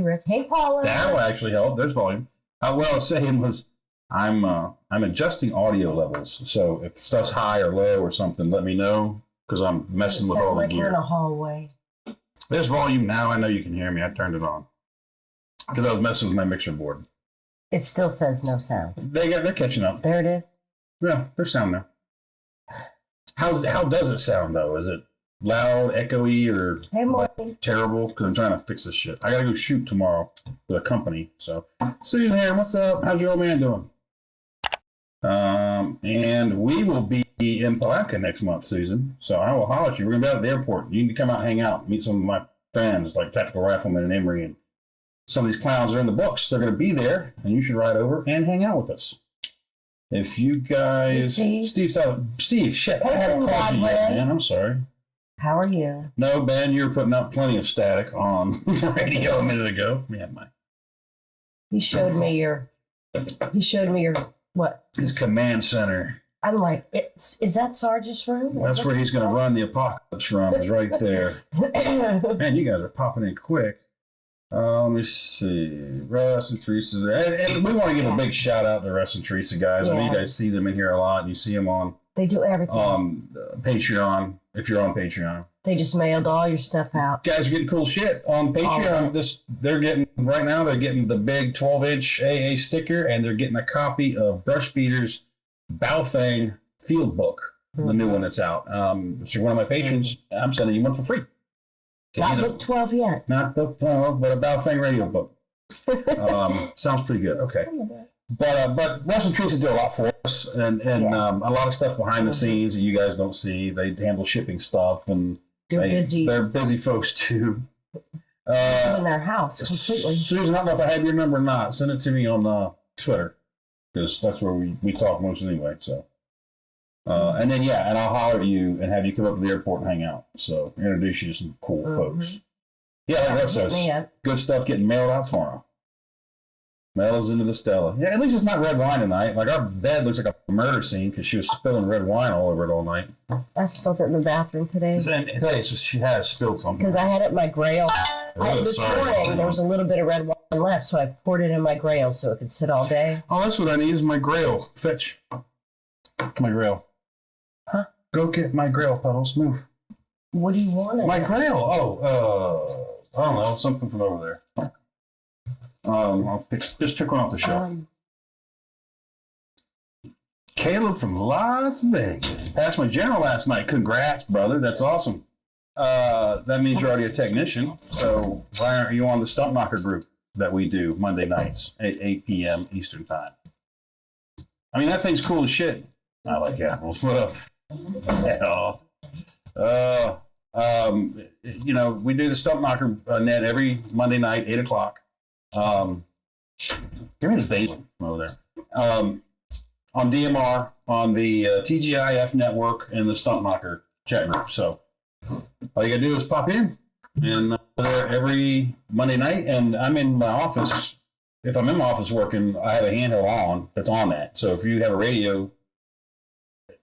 Rick. Hey, Paula. That'll actually help. There's volume. What I was saying was I'm adjusting audio levels. So if stuff's high or low or something, let me know because I'm messing with all the gear. We're in a hallway. There's volume now. I know you can hear me. I turned it on because I was messing with my mixer board. It still says no sound. They're catching up. There it is. Yeah, there's sound now. How does it sound though? Is it loud, echoey, or terrible? Because I'm trying to fix this shit. I gotta go shoot tomorrow with a company. So, Susan here, what's up? How's your old man doing? And we will be in Palatka next month, Susan. So I will holler at you. We're gonna be out at the airport. You need to come out and hang out, meet some of my friends like Tactical Rifleman and Angery, and some of these clowns are in the books. They're gonna be there, and you should ride over and hang out with us. If you guys, Steve, shit, I haven't called you yet, man. I'm sorry. How are you? No, Ben, you were putting up plenty of static on the radio a minute ago. Yeah, He showed me your what? His command center. I'm like, is that Sarge's room? That's where he's going to run the apocalypse from. Is right there. Man, you guys are popping in quick. Let me see. Russ and Teresa. And we want to give a big shout out to Russ and Teresa, guys. Yeah. I mean, you guys see them in here a lot. And you see them on. They do everything. Patreon, if you're on Patreon. They just mailed all your stuff out. Guys are getting cool shit on Patreon. They're getting the big 12-inch AA sticker, and they're getting a copy of Brush Beater's Baofeng Field Book, the new one that's out. If you're one of my patrons, I'm sending you one for free. Not book 12 yet. Not book 12, but a Baofeng radio book. Sounds pretty good. Okay. But Russ and Teresa do a lot for us, and a lot of stuff behind the scenes that you guys don't see. They handle shipping stuff, and they're busy. They're busy folks too. In their house completely. Susan, I don't know if I have your number or not. Send it to me on Twitter, because that's where we talk most anyway. So, and then and I'll holler at you and have you come up to the airport and hang out. So introduce you to some cool folks. Yeah, like Russ says, good stuff getting mailed out tomorrow. Mails into the Stella. Yeah, at least it's not red wine tonight. Like, our bed looks like a murder scene because she was spilling red wine all over it all night. I spilled it in the bathroom today. And she has spilled something. Because I had it in my grail. This morning, there was a little bit of red wine left, so I poured it in my grail so it could sit all day. Oh, that's what I need is my grail. Fetch. My grail. Huh? Go get my grail, Puddles. Move. What do you want? My grail. Oh, I don't know. Something from over there. I'll just pick one off the shelf. Caleb from Las Vegas passed my general last night. Congrats, brother. That's awesome. That means you're already a technician. So why aren't you on the Stump Knocker group that we do Monday nights at 8 p.m. Eastern time? I mean, that thing's cool as shit. I like apples. We do the Stump Knocker net every Monday night, 8 o'clock. Give me the basil from over there. On DMR, on the TGIF network, and the Stump Knocker chat group. So all you gotta do is pop in, and there every Monday night. And I'm in my office. If I'm in my office working, I have a handheld on that's on that. So if you have a radio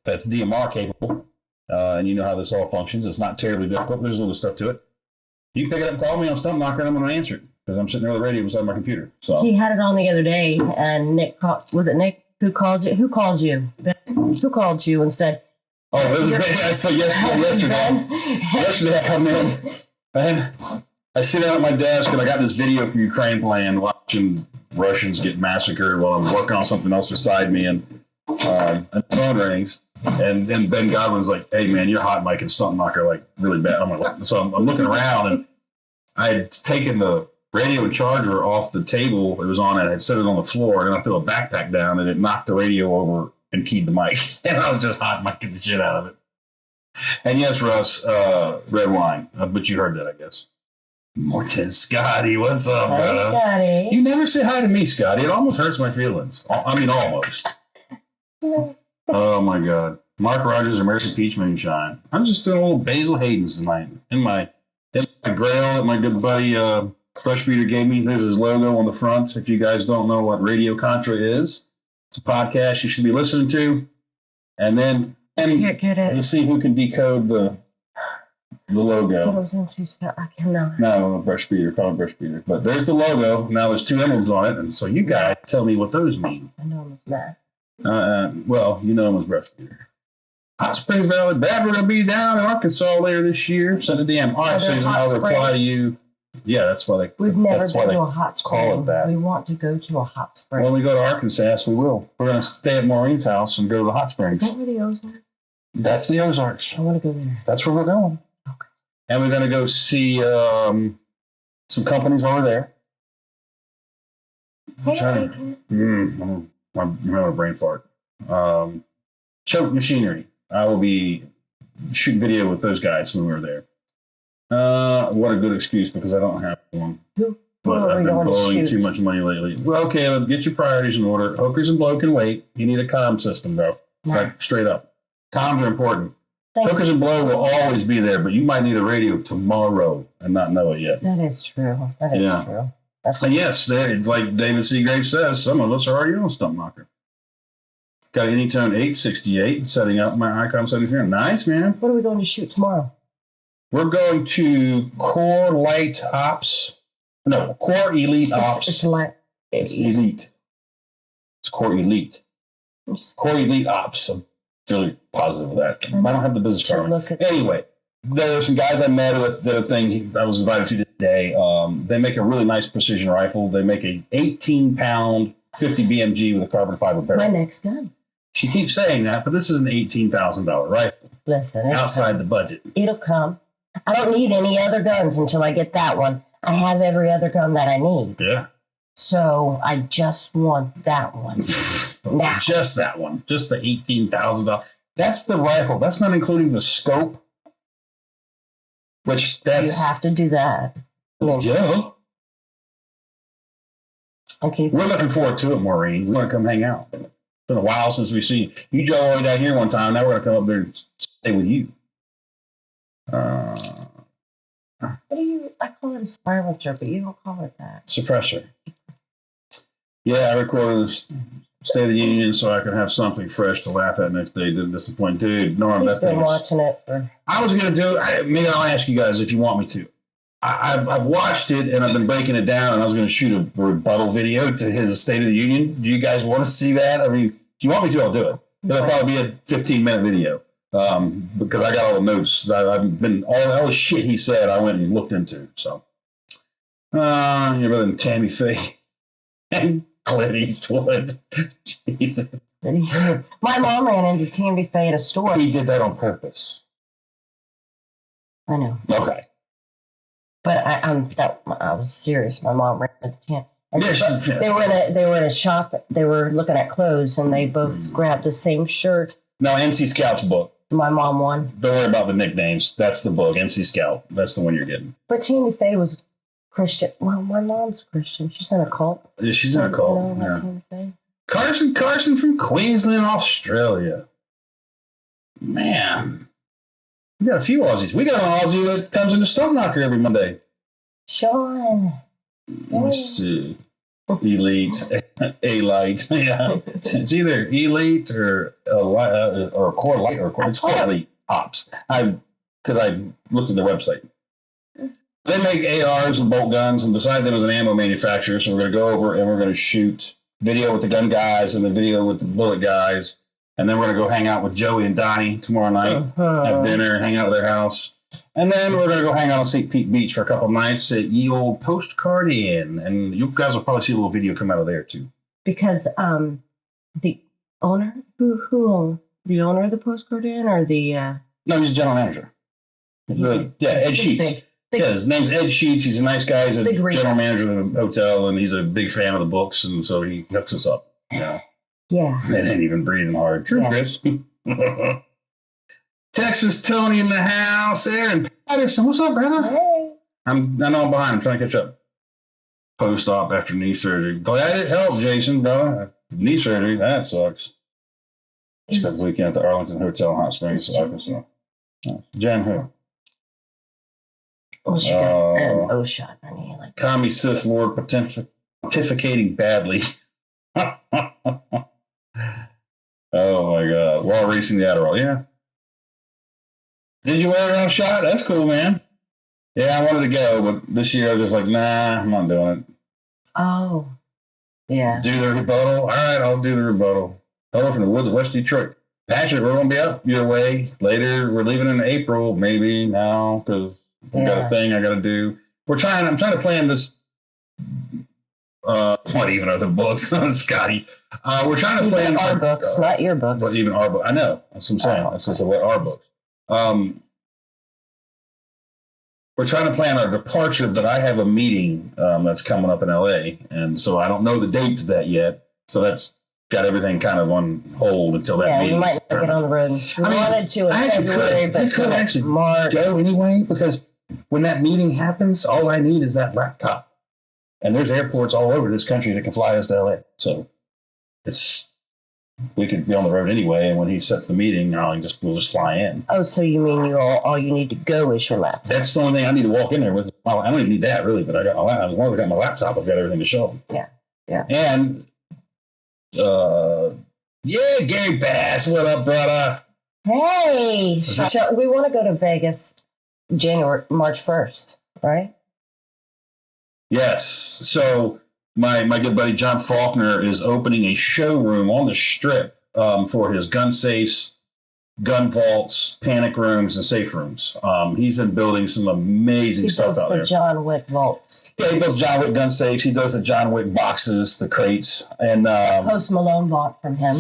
that's DMR capable, and you know how this all functions, it's not terribly difficult. There's a little stuff to it. You can pick it up and call me on Stump Knocker, and I'm going to answer it. Because I'm sitting there with the radio beside my computer. So he had it on the other day, and Nick was it Nick who called you? Who called you? Ben, who called you and said? Oh, it was yesterday. Yesterday I come in, and I sit down at my desk, and I got this video from Ukraine playing, watching Russians get massacred while I'm working on something else beside me, and the phone rings, and then Ben Godwin's like, "Hey man, you're hot mic and Stump Knocker like really bad." So I'm looking around, and I had taken the radio and charger off the table it was on, and I had set it on the floor, and I threw a backpack down, and it knocked the radio over and keyed the mic. And I was just hot micing the shit out of it. And yes, Russ, red wine. But you heard that, I guess. Morton Scotty, what's up, brother? Scotty. You never say hi to me, Scotty. It almost hurts my feelings. I mean, almost. Oh, my God. Mark Rogers, American Peach Moonshine. I'm just doing a little Basil Hayden's tonight. In my grail that my good buddy Brush Beater gave me. There's his logo on the front. If you guys don't know what Radio Contra is, it's a podcast you should be listening to. And then we'll see who can decode the The I thought it logo. was NC Scout. I cannot. No, brush beater, call it brush beater. But there's the logo. Now there's 2 emeralds on it. And so you guys tell me what those mean. I know it was Matt. Well, you know them as brush beater. Hot Springs Valley. Bad, we're going to be down in Arkansas later this year. Send a DM. All right, Susan, I'll reply to you. Yeah, that's why they. We've never been to a hot spring. Call it that. We want to go to a hot spring. When we go to Arkansas, we will. We're going to stay at Maureen's house and go to the hot springs. Is that where the Ozarks? That's the Ozarks. I want to go there. That's where we're going. Okay. And we're going to go see some companies over there. Hey, I'm having a brain fart. Choke Machinery. I will be shooting video with those guys when we're there. What a good excuse because I don't have one. But I've been blowing too much money lately. Well, Caleb, get your priorities in order. Hookers and blow can wait. You need a comm system, bro. No. Like, straight up. Comms are important. Thank Hookers you. and blow will always be there, but you might need a radio tomorrow and not know it yet. That is true. That is true. That's And yes, like David Seagrave says, some of us are already on Stump Knocker. Got an Anytone 868 setting up my Icon 73. Nice, man. What are we going to shoot tomorrow? We're going to Core Light Ops. No, Core Elite Ops. It's like It's Elite. It's Core Elite. Core Elite Ops. I'm really positive of that. I don't have the business card. Anyway, there are some guys I met with that thing I was invited to today. They make a really nice precision rifle. They make a 18-pound 50 BMG with a carbon fiber barrel. My next gun. She keeps saying that, but this is an $18,000 rifle. Listen, outside the budget. It'll come. I don't need any other guns until I get that one. I have every other gun that I need. Yeah. So I just want that one. Now. Just that one. Just the $18,000. That's the rifle. That's not including the scope. Which that's. You have to do that. I mean, yeah. Okay. We're looking forward to it, Maureen. We want to come hang out. It's been a while since we've seen you. You drove all the way down here one time. Now we're going to come up there and stay with you. What do you? I call it a silencer, but you don't call it that. Suppressor. Yeah, I recorded this State of the Union so I could have something fresh to laugh at next day. Didn't disappoint. Dude, Norm, He's been watching it for. I was going to do it. Maybe I'll ask you guys if you want me to. I've watched it and I've been breaking it down, and I was going to shoot a rebuttal video to his State of the Union. Do you guys want to see that? I mean, if you want me to, I'll do it. It'll probably be a 15-minute video because I got all the notes. I've been all the shit he said. I went and looked into. So, you're better than Tammy Faye and Clint Eastwood. Jesus. My mom ran into Tammy Faye at a store. He did that on purpose. I know. Okay. But I was serious. My mom ran into Tammy. And Yeah, they were in a shop. They were looking at clothes, and they both grabbed the same shirt. No, NC Scout's book. My mom won. Don't worry about the nicknames. That's the book, NC Scout. That's the one you're getting. But Tammy Faye was Christian. Well, my mom's Christian. She's in a cult. Yeah, she's in a cult. You know, Yeah. Tammy Faye. Carson from Queensland, Australia. Man. We got a few Aussies. We got an Aussie that comes into Stump Knocker every Monday. Sean. Let me see. Elite. A-Light. Yeah. It's either Elite or Core Light or Core. It's Core Elite Ops. Because I looked at their website. They make ARs and bolt guns and decided there was an ammo manufacturer. So we're going to go over and we're going to shoot video with the gun guys and the video with the bullet guys. And then we're going to go hang out with Joey and Donnie tomorrow night, have dinner, hang out at their house. And then we're going to go hang out on St. Pete Beach for a couple of nights at Ye Old Postcard Inn. And you guys will probably see a little video come out of there, too. Because the owner, who owned? The owner of the Postcard Inn or the... No, he's a general manager. Ed Sheets. Yeah, his name's Ed Sheets. He's a nice guy. He's a general manager of the hotel, and he's a big fan of the books, and so he hooks us up. Yeah. Yeah. They ain't even breathing hard. True, Chris. Texas Tony in the house. Aaron Patterson. What's up, brother? Hey. I know I'm behind. I'm trying to catch up. Post-op after knee surgery. Glad it helped, Jason, bro. Knee surgery, that sucks. Just got the weekend at the Arlington Hotel in Hot Springs, Arkansas. Jen who? Well, she got an O shot. I mean, like Commie Sith Lord pontificating badly. Oh my God! While racing the Adderall, yeah. Did you wear it on a shot? That's cool, man. Yeah, I wanted to go, but this year I was just like, nah, I'm not doing it. Oh, yeah. Do the rebuttal. All right, I'll do the rebuttal. Hello from the woods of West Detroit. Patrick, we're going to be up your way later. We're leaving in April, maybe now, because we've got a thing I got to do. I'm trying to plan this. What even are the books, Scotty? We're trying to plan our books, not your books. But even our books. I know. That's what I'm saying. That's what our books. We're trying to plan our departure, but I have a meeting that's coming up in LA. And so I don't know the date of that yet. So that's got everything kind of on hold until that meeting. Yeah, we might not get on the road. We wanted to in February, but you could actually March. Go anyway, because when that meeting happens, all I need is that laptop. And there's airports all over this country that can fly us to LA. So we could be on the road anyway. And when he sets the meeting, we'll just fly in. Oh, so you mean all you need to go is your laptop? That's the only thing I need to walk in there with. I don't even need that really, but as long as I got my laptop, I've got everything to show them. Yeah. And Gary Bass, what up, brother? Hey, we want to go to Vegas March 1st, right? Yes. So my good buddy John Faulkner is opening a showroom on the Strip for his gun safes, gun vaults, panic rooms, and safe rooms. He's been building some amazing stuff out there. He does the John Wick vaults. Yeah, he builds John Wick gun safes. He does the John Wick boxes, the crates, and Post Malone bought from him.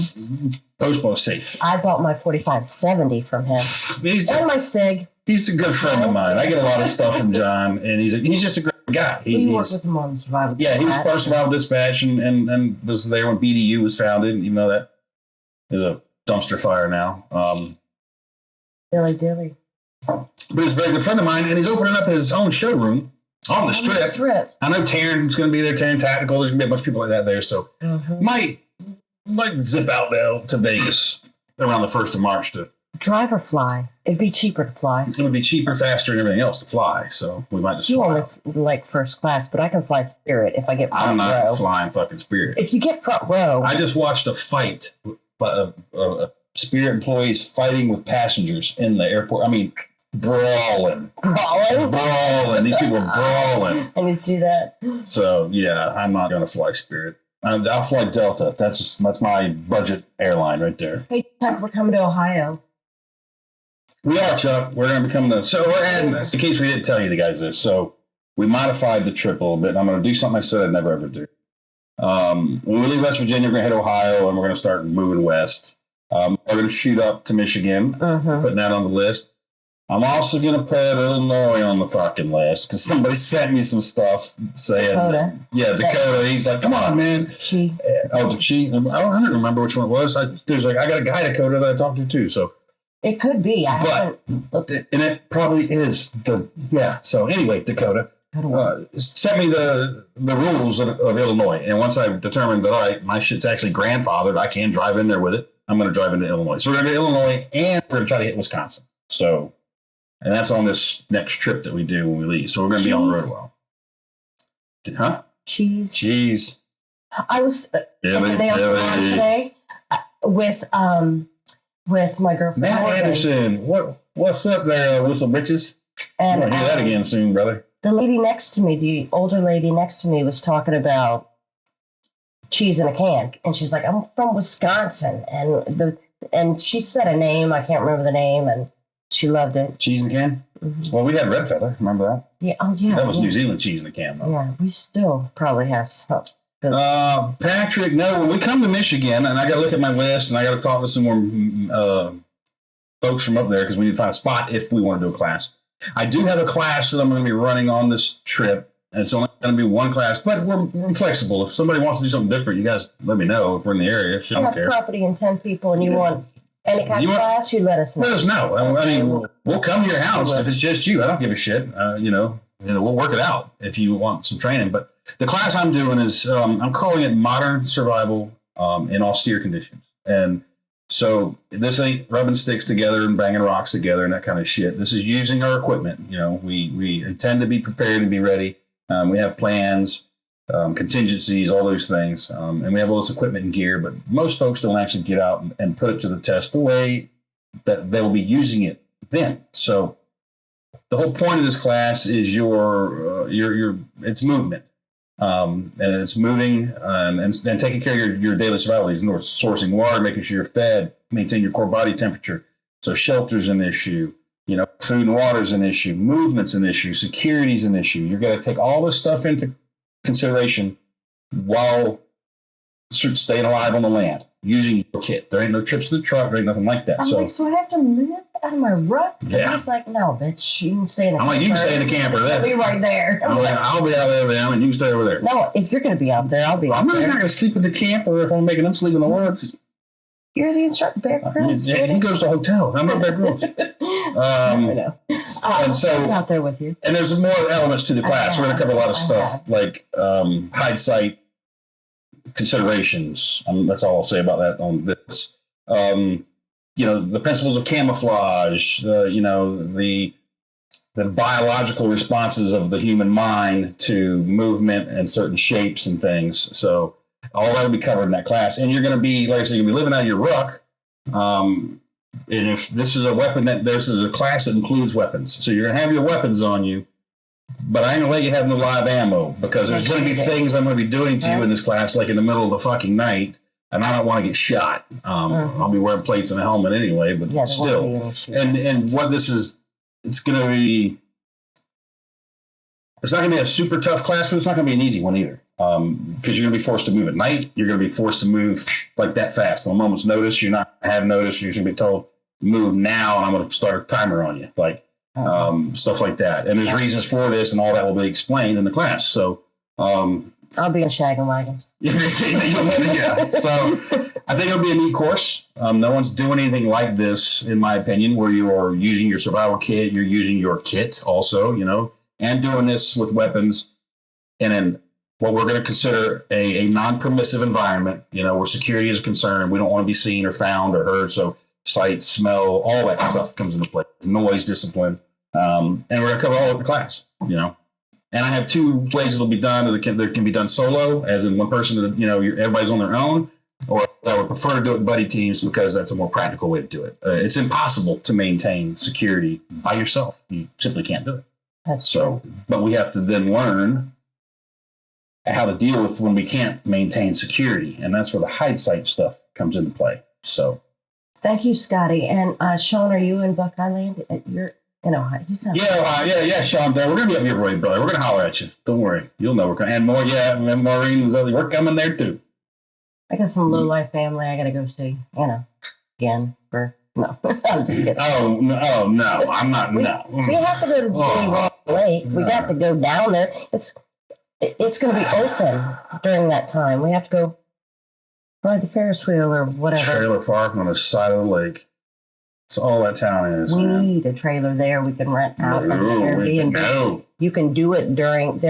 Post Malone safe. I bought my 4570 from him, and my Sig. He's a good friend of mine. I get a lot of stuff from John, and he's just a great guy. We worked with him on Survival Dispatch. Yeah, he was part of Survival Dispatch and was there when BDU was founded, even though that is a dumpster fire now. Dilly. But he's a very good friend of mine, and he's opening up his own showroom on the Strip. I know Taryn's going to be there, Taryn Tactical. There's going to be a bunch of people like that there, so might zip out there to Vegas around the 1st of March to drive or fly. It'd be cheaper to fly. It would be cheaper, faster, and everything else to fly. So we might just you fly. only like first class, but I can fly Spirit if I get front row. I'm not flying fucking Spirit. If you get front row. I just watched a fight, Spirit employees fighting with passengers in the airport. I mean, brawling. These people are brawling. I can see that. So yeah, I'm not going to fly Spirit. I'll fly Delta. That's my budget airline right there. Hey, Chuck, we're coming to Ohio. We are, Chuck. We're going to be coming to. So we're adding, in case we didn't tell you the guys this. So we modified the trip a little bit. And I'm going to do something I said I'd never ever do. When we leave West Virginia, we're going to head to Ohio, and we're going to start moving west. We're going to shoot up to Michigan, putting that on the list. I'm also going to put Illinois on the fucking list because somebody sent me some stuff saying, Dakota. He's like, come on, man. She. I don't remember which one it was. I got a guy, Dakota, that I talked to too. So it could be. And it probably is So anyway, Dakota sent me the rules of Illinois, and once I've determined that all right, my shit's actually grandfathered, I can drive in there with it. I'm going to drive into Illinois. So we're going to go to Illinois, and we're going to try to hit Wisconsin. So. And that's on this next trip that we do when we leave. So we're going to be on the road a while. Huh? Cheese. I was at the nail salon today with my girlfriend. Matt Morgan. Anderson. What's up there, Whistle Bitches? And I'm going to hear that again soon, brother. The lady next to me, the older lady next to me, was talking about cheese in a can. And she's like, I'm from Wisconsin. And she said a name. I can't remember the name. And she loved it. Cheese in a can? Mm-hmm. Well, we had Red Feather. Remember that? Yeah. Oh, yeah. That was New Zealand cheese in a can, though. Yeah, we still probably have some. Patrick, no, when we come to Michigan, and I got to look at my list, and I got to talk to some more folks from up there because we need to find a spot if we want to do a class. I do have a class that I'm going to be running on this trip, and it's only going to be one class, but we're flexible. If somebody wants to do something different, you guys let me know if we're in the area. I don't care. Property and 10 people, and you want any kind of class, you let us know. Let us know. I mean, we'll come to your house if it's just you. I don't give a shit. We'll work it out if you want some training. But the class I'm doing is I'm calling it Modern Survival in Austere Conditions. And so this ain't rubbing sticks together and banging rocks together and that kind of shit. This is using our equipment. We intend to be prepared and be ready. We have plans. Contingencies, all those things. And we have all this equipment and gear, but most folks don't actually get out and put it to the test the way that they'll be using it then. So the whole point of this class is it's movement. And it's moving and taking care of your daily survival needs, sourcing water, making sure you're fed, maintain your core body temperature. So shelter's an issue, food and water is an issue, movement's an issue, security's an issue. You're going to take all this stuff into consideration while staying alive on the land, using your kit. There ain't no trips to the truck, there ain't nothing like that. So I have to live out of my ruck? Yeah. He's like, no, bitch, you can stay in the camper. I'm like, you can stay in the camper. I'll be right there. I'll be out there, man, and you can stay over there. No, if you're going to be out there, I'll be out there. I'm not going to sleep in the camper if I'm making them sleep in the woods. You're the instructor, Bear Grylls. He goes to a hotel. I'm not Bear Grylls. I know. And so I'm out there with you. And there's more elements to the class. We're going to cover a lot of stuff like hindsight considerations. That's all I'll say about that on this. The principles of camouflage. The biological responses of the human mind to movement and certain shapes and things. So all that will be covered in that class. And you're going to be, like I said, you're going to be living out of your ruck. And if this is a weapon this is a class that includes weapons. So you're going to have your weapons on you, but I ain't going to let you have no live ammo because there's going to be things I'm going to be doing to you in this class, like in the middle of the fucking night. And I don't want to get shot. I'll be wearing plates and a helmet anyway, but still. And what this is, it's not going to be a super tough class, but it's not going to be an easy one either. Because you're going to be forced to move at night. You're going to be forced to move like that fast. On a moment's notice, you're not going to have notice. You're going to be told, move now, and I'm going to start a timer on you. Stuff like that. And there's reasons for this, and all that will be explained in the class. So I'll be in shagging wagon. Yeah. So I think it'll be a neat course. No one's doing anything like this, in my opinion, where you are using your survival kit, you're using your kit also, and doing this with weapons in what we're going to consider a non-permissive environment, where security is concerned. We don't want to be seen or found or heard. So sight, smell, all that stuff comes into play. Noise, discipline. And we're going to cover all of the class, And I have two ways it'll be done. That can be done solo, as in one person, everybody's on their own, or I would prefer to do it in buddy teams because that's a more practical way to do it. It's impossible to maintain security by yourself. You simply can't do it. That's true. But we have to then learn how to deal with when we can't maintain security. And that's where the hindsight stuff comes into play. So thank you, Scotty. And Sean, are you in Buckeye Land? You're in Ohio. Yeah, Sean. We're going to be up your way, brother. We're going to holler at you. Don't worry. You'll know we're coming. And more, and Maureen and Zoe, we're coming there too. I got some low-life family I got to go see, again for... No, I'm just kidding. Oh, no, I'm not, no. We have to go to Jenny Lake. We got to go down there. It's going to be open during that time. We have to go ride the Ferris wheel or whatever. Trailer park on the side of the lake. That's all that town is. We need a trailer there. We can rent out as an Airbnb. No. You can do it during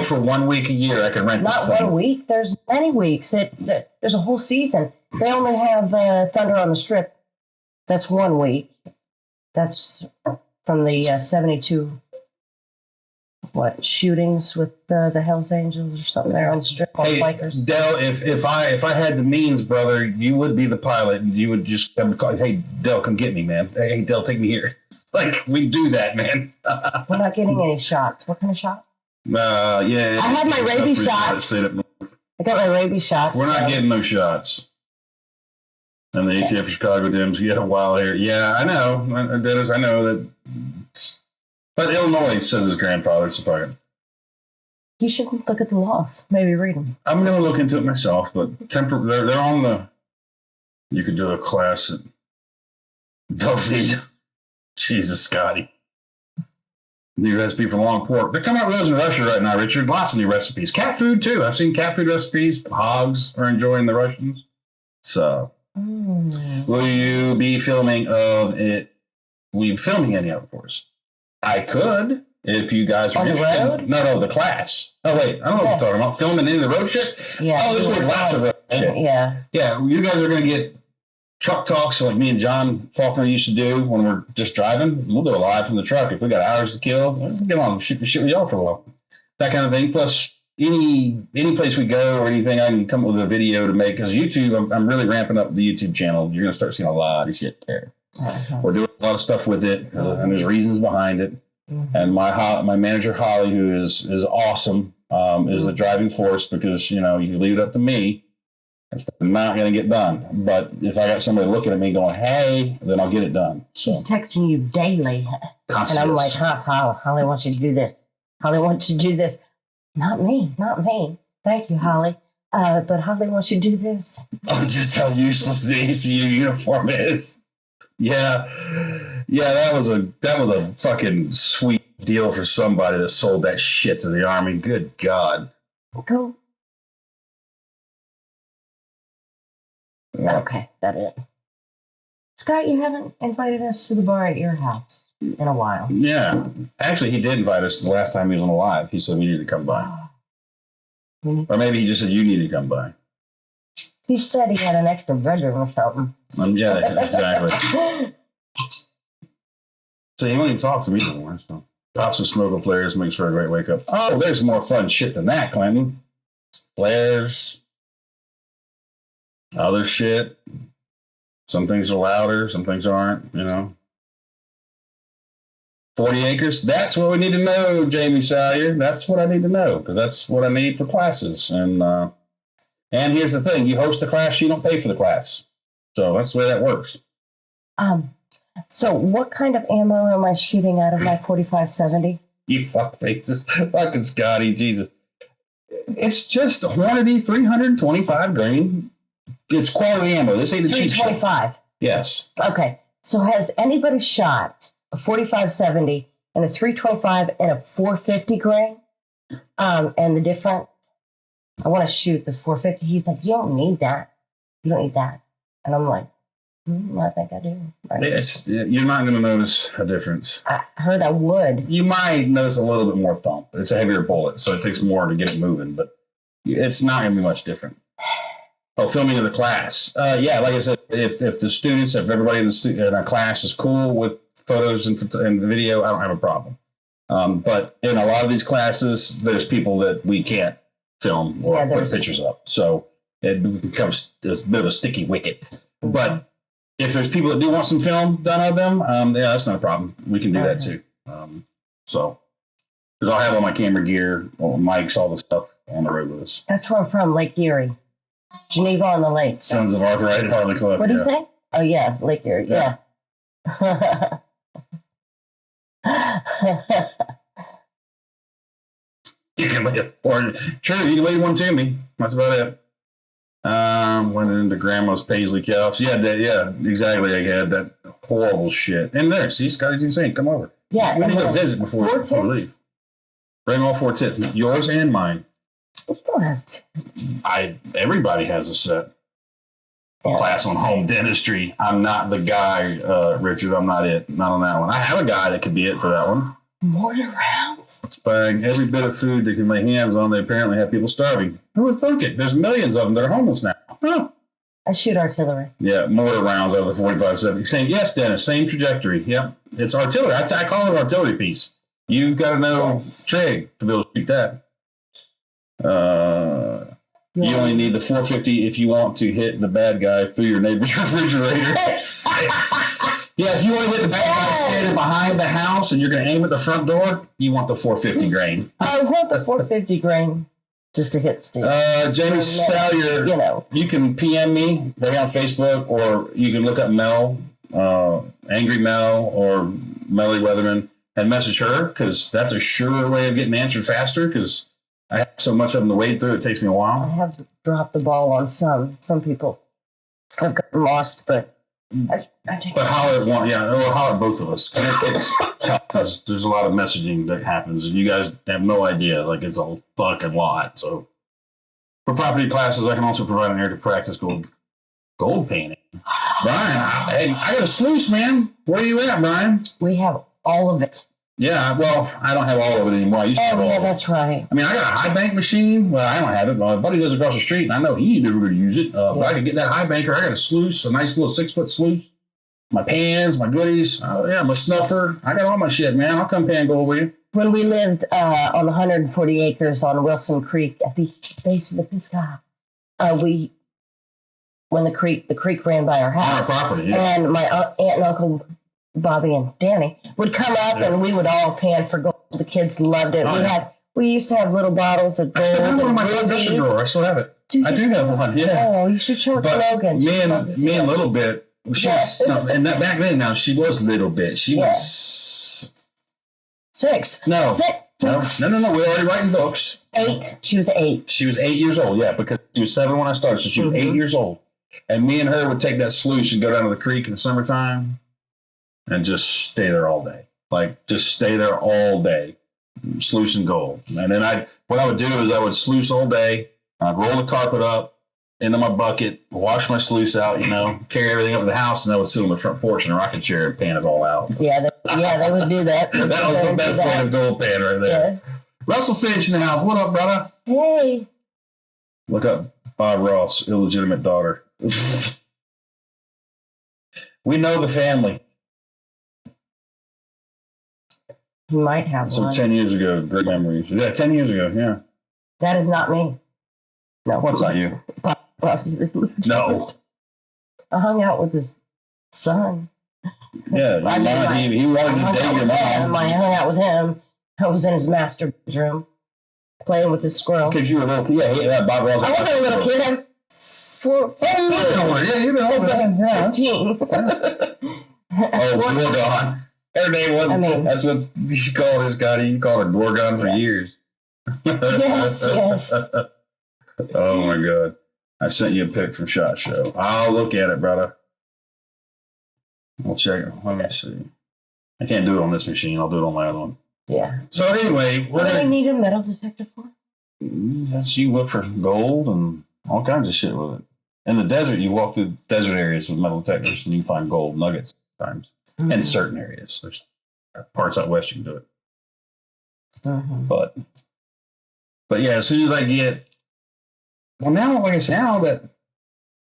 for 1 week a year. I can rent. Not 1 week. There's many weeks. There's a whole season. They only have Thunder on the Strip. That's 1 week. That's from the 72 shootings with the Hells Angels or something there on the strip called bikers. Dell, if I had the means, brother, you would be the pilot and you would just come call, hey Dell, come get me, man. Hey Dell, take me here. Like we do that, man. We're not getting any shots. What kind of shots? Yeah. I had my rabies shots. I got my rabies shots. We're not getting no shots. And the ATF of Chicago Dems get a wild hair. Yeah, I know. Dennis, I know that. But Illinois says his grandfather's a You should look at the laws. Maybe read them. I'm going to look into it myself, but they're on the... You could do a class at Velveeta. Jesus, Scotty. New recipe for long pork. They're coming out with those in Russia right now, Richard. Lots of new recipes. Cat food, too. I've seen cat food recipes. Hogs are enjoying the Russians. So... Will you be filming of it? Will you be filming any of it for us? I could, if you guys are interested. On the road? No, the class. Oh, wait. I don't know what you're talking about. Filming any of the road shit? Yeah. Oh, there's lots of road shit. Yeah. Yeah, you guys are going to get truck talks like me and John Faulkner used to do when we're just driving. We'll do a live from the truck. If we got hours to kill, we'll get on and shoot the shit with y'all for a while. That kind of thing. Plus, any place we go or anything, I can come up with a video to make. Because YouTube, I'm really ramping up the YouTube channel. You're going to start seeing a lot of shit there. We're doing a lot of stuff with it, and there's reasons behind it. And my manager Holly, who is awesome, is the driving force, because you leave it up to me, it's not going to get done. But if I got somebody looking at me going, "Hey," then I'll get it done. So. She's texting you daily, and I'm like, Holly wants you to do this. Holly wants you to do this. Not me. Thank you, Holly. But Holly wants you to do this. Oh, just how useless the ACU uniform is. Yeah, that was a fucking sweet deal for somebody that sold that shit to the Army. Good God. Go. Yeah. Okay, that it. Scott, you haven't invited us to the bar at your house in a while. Yeah, actually, he did invite us the last time he was on Alive. He said we needed to come by. Or maybe he just said you need to come by. He said he had an extra bedroom or something. Yeah, exactly. So he won't even talk to me anymore. So pops and smoke flares makes for a great wake up. Oh, there's more fun shit than that, Clinton. Flares. Other shit. Some things are louder, some things aren't, 40 acres. That's what we need to know, Jamie Salyer. That's what I need to know, because that's what I need for classes. And here's the thing: you host the class, you don't pay for the class. So that's the way that works. So what kind of ammo am I shooting out of my 45-70? You fuck faces, fucking Scotty, Jesus! It's just a quantity, 325 grain. It's quality ammo. This ain't the cheap shit. 325. Yes. Okay. So has anybody shot a 45-70 and a 325 and a 450 grain? And the difference? I want to shoot the 450. He's like, you don't need that. You don't need that. And I'm like, I think I do. Right? You're not going to notice a difference. I heard I would. You might notice a little bit more thump. It's a heavier bullet, so it takes more to get it moving, but it's not going to be much different. Oh, filming of the class. Yeah, like I said, if the students, if everybody in a class is cool with photos and video, I don't have a problem. But in a lot of these classes, there's people that we can't film or put pictures up. So it becomes a bit of a sticky wicket. Mm-hmm. But if there's people that do want some film done of them, yeah, that's not a problem. We can do that too. So, because I'll have all my camera gear, all the mics, all the stuff on the road with us. That's where I'm from, Lake Erie. Geneva on the Lake. Sons of Arthur Hyde Harley Club. What did you say? Oh, yeah, Lake Erie. Yeah. You can leave sure, you can leave one to me. That's about it. Went into Grandma's Paisley Couch. Yeah, exactly. I had that horrible shit. And there, see, Scotty's insane. Come over. Yeah. We need to visit before we leave. Bring all 4 tips. Yours and mine. You don't have tips. Everybody has a set. Class on home dentistry. I'm not the guy, Richard. I'm not it. Not on that one. I have a guy that could be it for that one. Mortar rounds? Buying every bit of food they can lay hands on. They apparently have people starving. Who would think it? There's millions of them that are homeless now. Huh. I shoot artillery. Yeah, mortar rounds out of the 45-70. Same, yes, Dennis, same trajectory. Yep, it's artillery. I call it an artillery piece. You've got to know trig to be able to shoot that. You only need the 450 if you want to hit the bad guy through your neighbor's refrigerator. Yeah, if you want to hit the bad guy standing behind the house and you're going to aim at the front door, you want the 450 grain. I want the 450 grain just to hit Steve. Jamie Salyer, you can PM me right on Facebook, or you can look up Mel, Angry Mel, or Melly Weatherman, and message her, because that's a sure way of getting answered faster, because I have so much of them to wade through, it takes me a while. I have dropped the ball on some people. I've gotten lost, but I take but holler at one, or holler at both of us. There's a lot of messaging that happens, and you guys have no idea. Like, it's a fucking lot. So, for property classes, I can also provide an area to practice gold painting. Brian, I got a sluice, man. Where are you at, Brian? We have all of it. Yeah, well, I don't have all of it anymore. I used to have all of it. That's right. I mean, I got a high bank machine. Well, I don't have it. My buddy does across the street, and I know he ain't never going to use it. But I could get that high banker. I got a sluice, a nice little 6-foot sluice. My pans, my goodies. My snuffer. I got all my shit, man. I'll come pan gold with you. When we lived on 140 acres on Wilson Creek at the base of the Pisgah, we when the creek ran by our On our house. property, yeah. And my aunt and uncle Bobby and Danny would come up and we would all pan for gold. The kids loved it. We used to have little bottles of gold. I still have one in my dresser drawer. I still have it. I do have one, yeah. Oh, you should show it to Logan. Me and Little Bit, she was, no, and that back then, now, she was Little Bit. She was 6. No. 6. No. We're already writing books. 8. She was 8. She was 8 years old, yeah, because she was 7 when I started, so she was 8 years old. And me and her would take that sluice and go down to the creek in the summertime and just stay there all day. Like, just stay there all day, sluice and gold. And then what I would do is I would sluice all day. I'd roll the carpet up into my bucket, wash my sluice out, carry everything up to the house, and I would sit on the front porch in a rocking chair and pan it all out. Yeah, they would do that. That was the best part of gold pan right there. Yeah. Russell Finch in the house. What up, brother? Hey. Look up Bob Ross, illegitimate daughter. We know the family. You might have one. 10 years ago, great memories. Yeah, 10 years ago, yeah. That is not me. No. What's not you? No. I hung out with his son. Yeah, he wanted to date your mom. I hung out with him. I was in his master bedroom playing with his squirrel. Because you were a little kid. Yeah, Bob Ross. I wasn't a little kid. I was 14. Yeah, you've been older. 15. Oh, Gorgon. Her name wasn't. That's what you called his guy. You called her Gorgon for years. Yes. Oh my God. I sent you a pic from SHOT Show. I'll look at it, brother. We'll check it. Let me see. I can't do it on this machine. I'll do it on my other one. Yeah. So anyway, what do we need a metal detector for? That's you look for gold and all kinds of shit with it. In the desert, you walk through desert areas with metal detectors and you find gold nuggets sometimes. In certain areas. There's parts out west you can do it. But yeah, as soon as I get, well, now, like I said, now that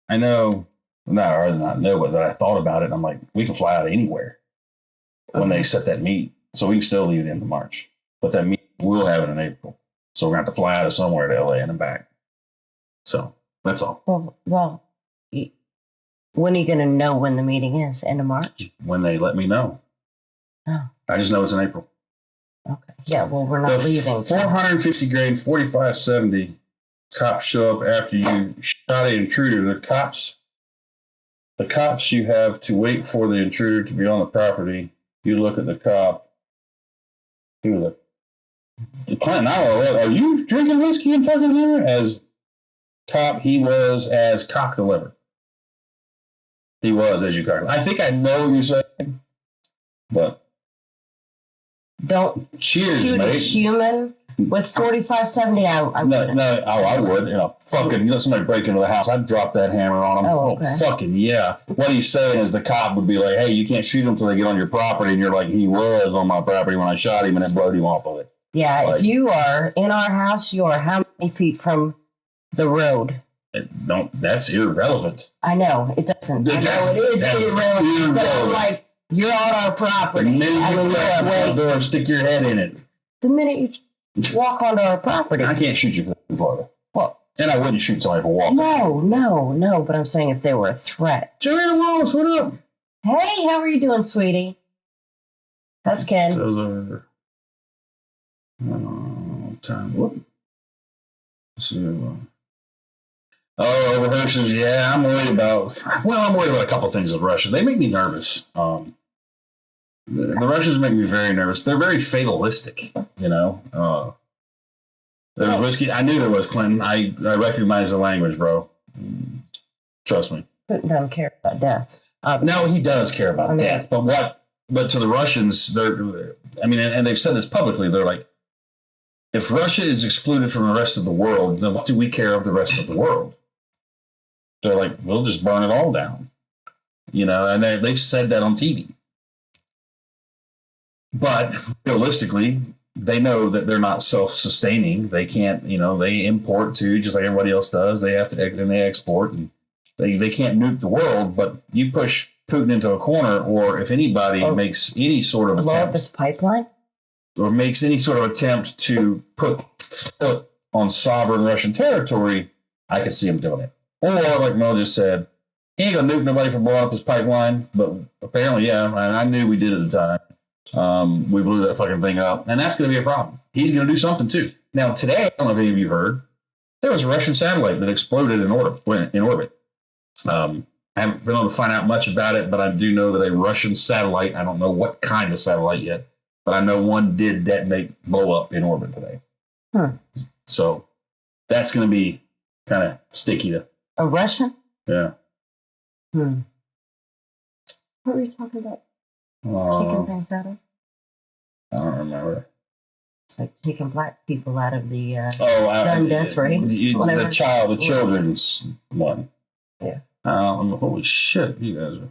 I know, or not know, but that I thought about it, I'm like, we can fly out anywhere when they set that meet. So we can still leave at the end of March. But that meet, we'll have it in April. So we're going to have to fly out of somewhere to LA and then back. So that's all. Well, when are you going to know when the meeting is? End of March? When they let me know. Oh. I just know it's in April. Okay. Yeah, well, we're not leaving. 450 grade, 4570. Cops show up after you shot an intruder. The cops, you have to wait for the intruder to be on the property. You look at the cop. He was like, Clinton, are you drinking whiskey and fucking liver? As cop, he was as cock the liver. He was as you cock. I think I know what you're saying, but don't cheers, shoot mate. A human with 4570. I would. Fucking somebody break into the house, I'd drop that hammer on him. Oh, okay. Fucking yeah. What he's saying is the cop would be like, hey, you can't shoot him until they get on your property, and you're like, he was on my property when I shot him, and it blowed him off of it. Yeah, like, if you are in our house, you are how many feet from the road? That's irrelevant. I know it doesn't. I know it is irrelevant. But I'm like, you're on our property. The minute you crack the door and stick your head in it. The minute you walk onto our property. I can't shoot you from Florida. Well, and I wouldn't shoot somebody for walking. No. But I'm saying if they were a threat. Joanna Wallace, what up? Hey, how are you doing, sweetie? That's Ken. Those are time. Whoop. Let's see. Rehearsals. Yeah, I'm worried about a couple things with Russia. They make me nervous. The Russians make me very nervous. They're very fatalistic, There was whiskey. I knew there was, Clinton. I recognize the language, bro. Trust me. Putin doesn't care about death. No, he does care about death. But to the Russians, and they've said this publicly, they're like, if Russia is excluded from the rest of the world, then what do we care of the rest of the world? They're like, we'll just burn it all down. And they've said that on TV. But realistically, they know that they're not self-sustaining. They can't, they import too, just like everybody else does. They have to, and they export, and they can't nuke the world. But you push Putin into a corner, or if anybody makes any sort of blow up this pipeline, or makes any sort of attempt to put foot on sovereign Russian territory, I could see him doing it. Or, like Mel just said, He ain't gonna nuke nobody for blowing up his pipeline, but apparently, yeah. And I knew we did at the time. We blew that fucking thing up, and that's gonna be a problem. He's gonna do something too. Now today, I don't know if any of you heard, there was a Russian satellite that exploded in orbit. I haven't been able to find out much about it, but I do know that a Russian satellite, I don't know what kind of satellite yet, but I know one did blow up in orbit today. So that's going to be kind of sticky. A Russian? Yeah. What were you talking about? Taking things out of? I don't remember. It's like taking black people out of the gun death rate. The children's one. Yeah. Holy shit, you guys are.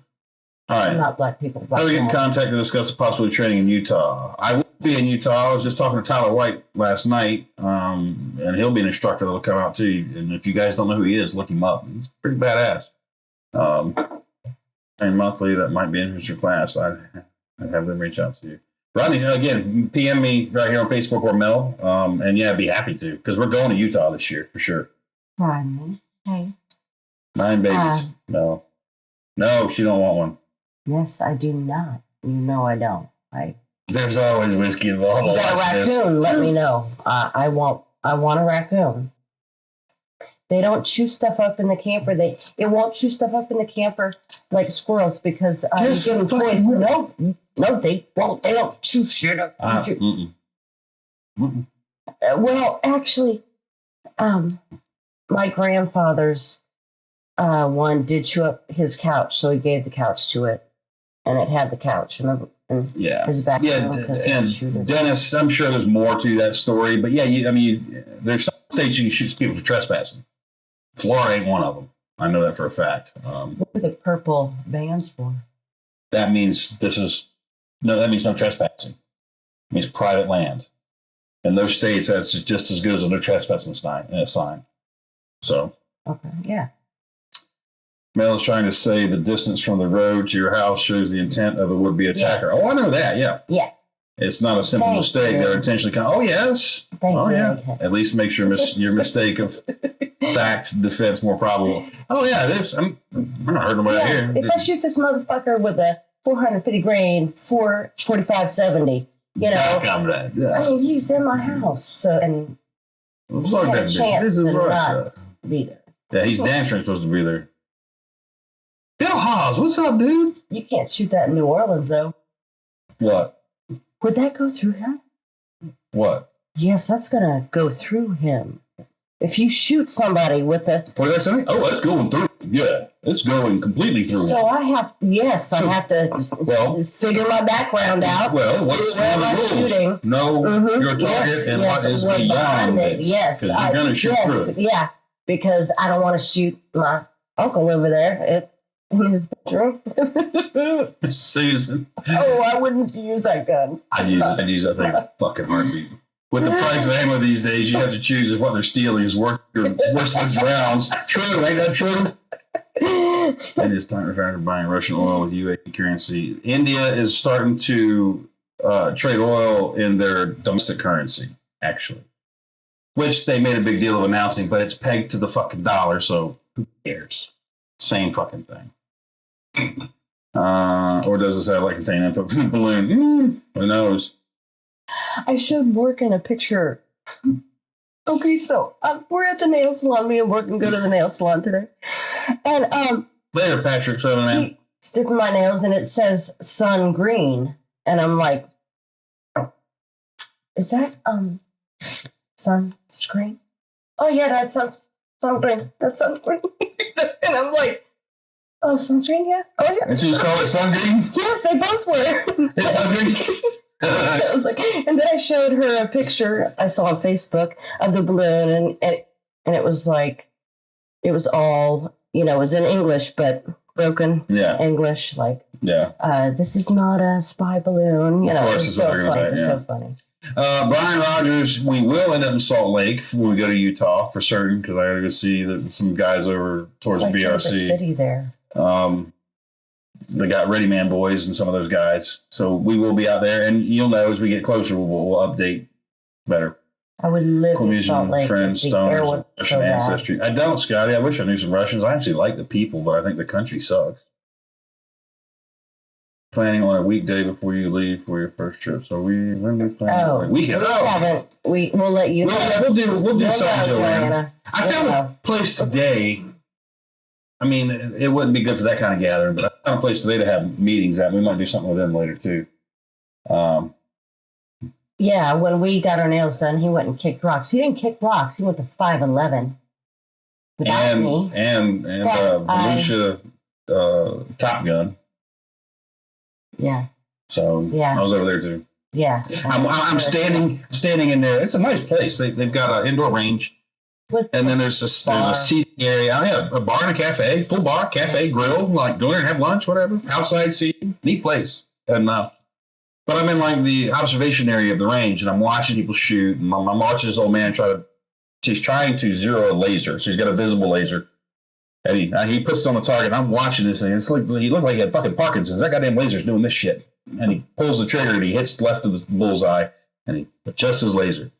All right. Not black people. How do we get in contact to discuss the possibility of training in Utah? I will be in Utah. I was just talking to Tyler White last night, and he'll be an instructor that'll come out too. And if you guys don't know who he is, look him up. He's pretty badass. And monthly, that might be an interesting class. I'd have them reach out to you. Rodney, again, PM me right here on Facebook or Mel, and yeah, I'd be happy to, because we're going to Utah this year for sure. Rodney, hey. 9 babies. No, she don't want one. Yes, I do not. You know I don't. There's always whiskey involved. You got a raccoon, let me know. I want a raccoon. They don't chew stuff up in the camper. It won't chew stuff up in the camper like squirrels because you give them toys. No, they won't. They don't chew shit up. Well, actually, my grandfather's one did chew up his couch, so he gave the couch to it, and it had the couch. Remember? His back. Yeah, and Dennis, I'm sure there's more to that story, but yeah, there's some states you can shoot people for trespassing. Florida ain't one of them. I know that for a fact. What are the purple bands for? That means that means no trespassing. It means private land. In those states, that's just as good as a no trespassing sign. So. Okay, yeah. Mel is trying to say the distance from the road to your house shows the intent of a would-be attacker. Yes. Oh, I know that, yeah. Yeah. It's not a simple mistake. They're intentionally oh, yes. At least makes your mistake of fact defense more probable. Oh, yeah, I'm not hurting nobody here. If I shoot this motherfucker with a 450 grain 4570, I mean, he's in my house, so, and he had a chance to not be there. Yeah, he's damn sure supposed to be there. Bill Haas, what's up, dude? You can't shoot that in New Orleans, though. What? Would that go through him? What? Yes, that's going to go through him. If you shoot somebody with a... What did I say? Oh, that's going through. Yeah, it's going completely through. So I have to figure my background out. Well, what's the rules? Shooting. Know your target and what is beyond it. Yes. Because you're going to shoot through it. Yeah, because I don't want to shoot my uncle over there in his bedroom. Susan. Oh, I wouldn't use that gun. I'd use that thing in a fucking heartbeat. With the price of ammo these days, you have to choose if what they're stealing is worth than rounds. True, ain't that true? It is time to start buying Russian oil with UAE currency. India is starting to trade oil in their domestic currency, actually. Which they made a big deal of announcing, but it's pegged to the fucking dollar, so who cares? Same fucking thing. Or does the satellite contain info from the balloon? Who knows? I showed Morgan a picture. Okay, so we're at the nail salon. Me and Morgan go to the nail salon today. And later, Patrick, so man. Sticking my nails and it says sun green. And I'm like, is that sunscreen? Oh yeah, that's sunscreen. That's sunscreen. And I'm like, oh, sunscreen, yeah? Oh yeah. And she was calling it sun green? Yes, they both were. It's sun green. I was like, and then I showed her a picture I saw on Facebook of the balloon, and it was like, it was all, it was in English, but broken English, like, this is not a spy balloon, Of course, it's so funny. It's so funny. Brian Rogers, we will end up in Salt Lake when we go to Utah for certain, because I got to go see some guys over towards BRC. City there. They got Ready Man Boys and some of those guys. So we will be out there. And you'll know as we get closer, we'll update better. I would live Cool in Salt museum, Lake friends, if the air stoners, was Russian so bad. ancestry. I don't, Scotty. I wish I knew some Russians. I actually like the people, but I think the country sucks. Planning on a weekday before you leave for your first trip. So when we plan? Oh, Weekend. we haven't. We'll let you know. Yeah, we'll do South Joanna. Joanna. I found a place today. I mean, it wouldn't be good for that kind of gathering, but I found a place today to have meetings at. We might do something with them later too. Yeah, when we got our nails done, he went and kicked rocks. He didn't kick rocks. He went to 5'11". Without me. And Volusia Top Gun. Yeah. So yeah. I was over there too. Yeah. I'm standing in there. It's a nice place. They've got an indoor range. And then there's a seating area. I have a bar and a cafe, full bar, cafe, grill, like go in and have lunch, whatever. Outside seating. Neat place. And but I'm in like the observation area of the range and I'm watching people shoot. And I'm watching this old man he's trying to zero a laser. So he's got a visible laser. And he puts it on the target. And I'm watching this thing. It's like he looked like he had fucking Parkinson's. That goddamn laser's doing this shit. And he pulls the trigger and he hits left of the bullseye and he adjusts his laser.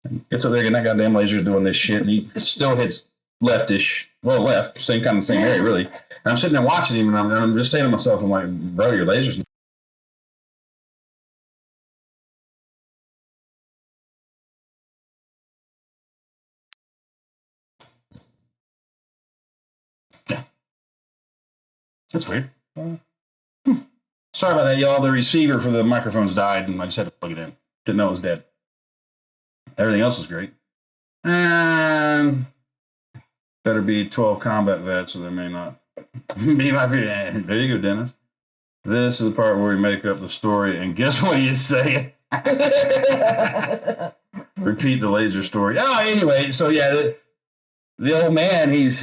And he gets up there and that goddamn laser's doing this shit. And he still hits leftish. Well, left. Same kind of same area, really. And I'm sitting there watching him and I'm just saying to myself, I'm like, bro, your laser's. Yeah. That's weird. Sorry about that, y'all. The receiver for the microphones died, and I just had to plug it in. Didn't know it was dead. Everything else was great. And better be 12 combat vets, so they may not be my favorite. There you go, Dennis. This is the part where we make up the story, and guess what he's saying? Repeat the laser story. Oh, anyway, so yeah, the old man, he's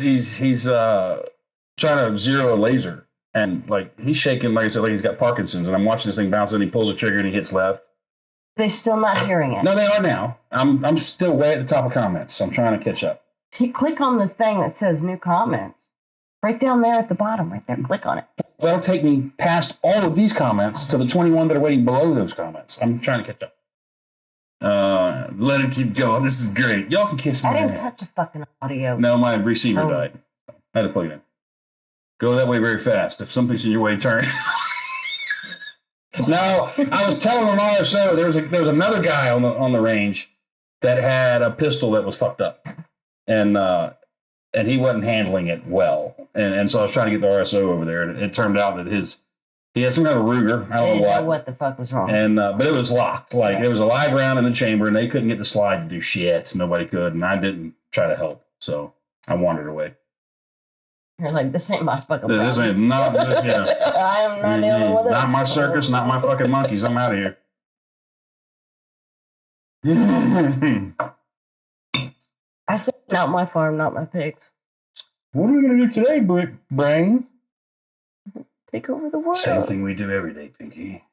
trying to zero a laser. And like he's shaking, like I said, like he's got Parkinson's. And I'm watching this thing bounce, and he pulls the trigger, and he hits left. They're still not hearing it. No, they are now. I'm still way at the top of comments. So I'm trying to catch up. You click on the thing that says new comments, right down there at the bottom, right there. Click on it. That'll take me past all of these comments to the 21 that are waiting below those comments. I'm trying to catch up. Let it keep going. This is great. Y'all can kiss me. I didn't touch the fucking audio. No, my receiver died. I had to plug it in. Go that way very fast. If something's in your way, turn. Now, I was telling on our show there was another guy on the range that had a pistol that was fucked up, and he wasn't handling it well, and so I was trying to get the RSO over there, and it turned out that he had some kind of Ruger. I don't know what the fuck was wrong, and but it was locked. Like it was a live round in the chamber, and they couldn't get the slide to do shit. Nobody could, and I didn't try to help, so I wandered away. You're like, this ain't my fucking problem. This ain't not, yeah. I'm not dealing with it. Not my circus, not my fucking monkeys. I'm out of here. I said, not my farm, not my pigs. What are we going to do today, Brain? Take over the world. Same thing we do every day, Pinky.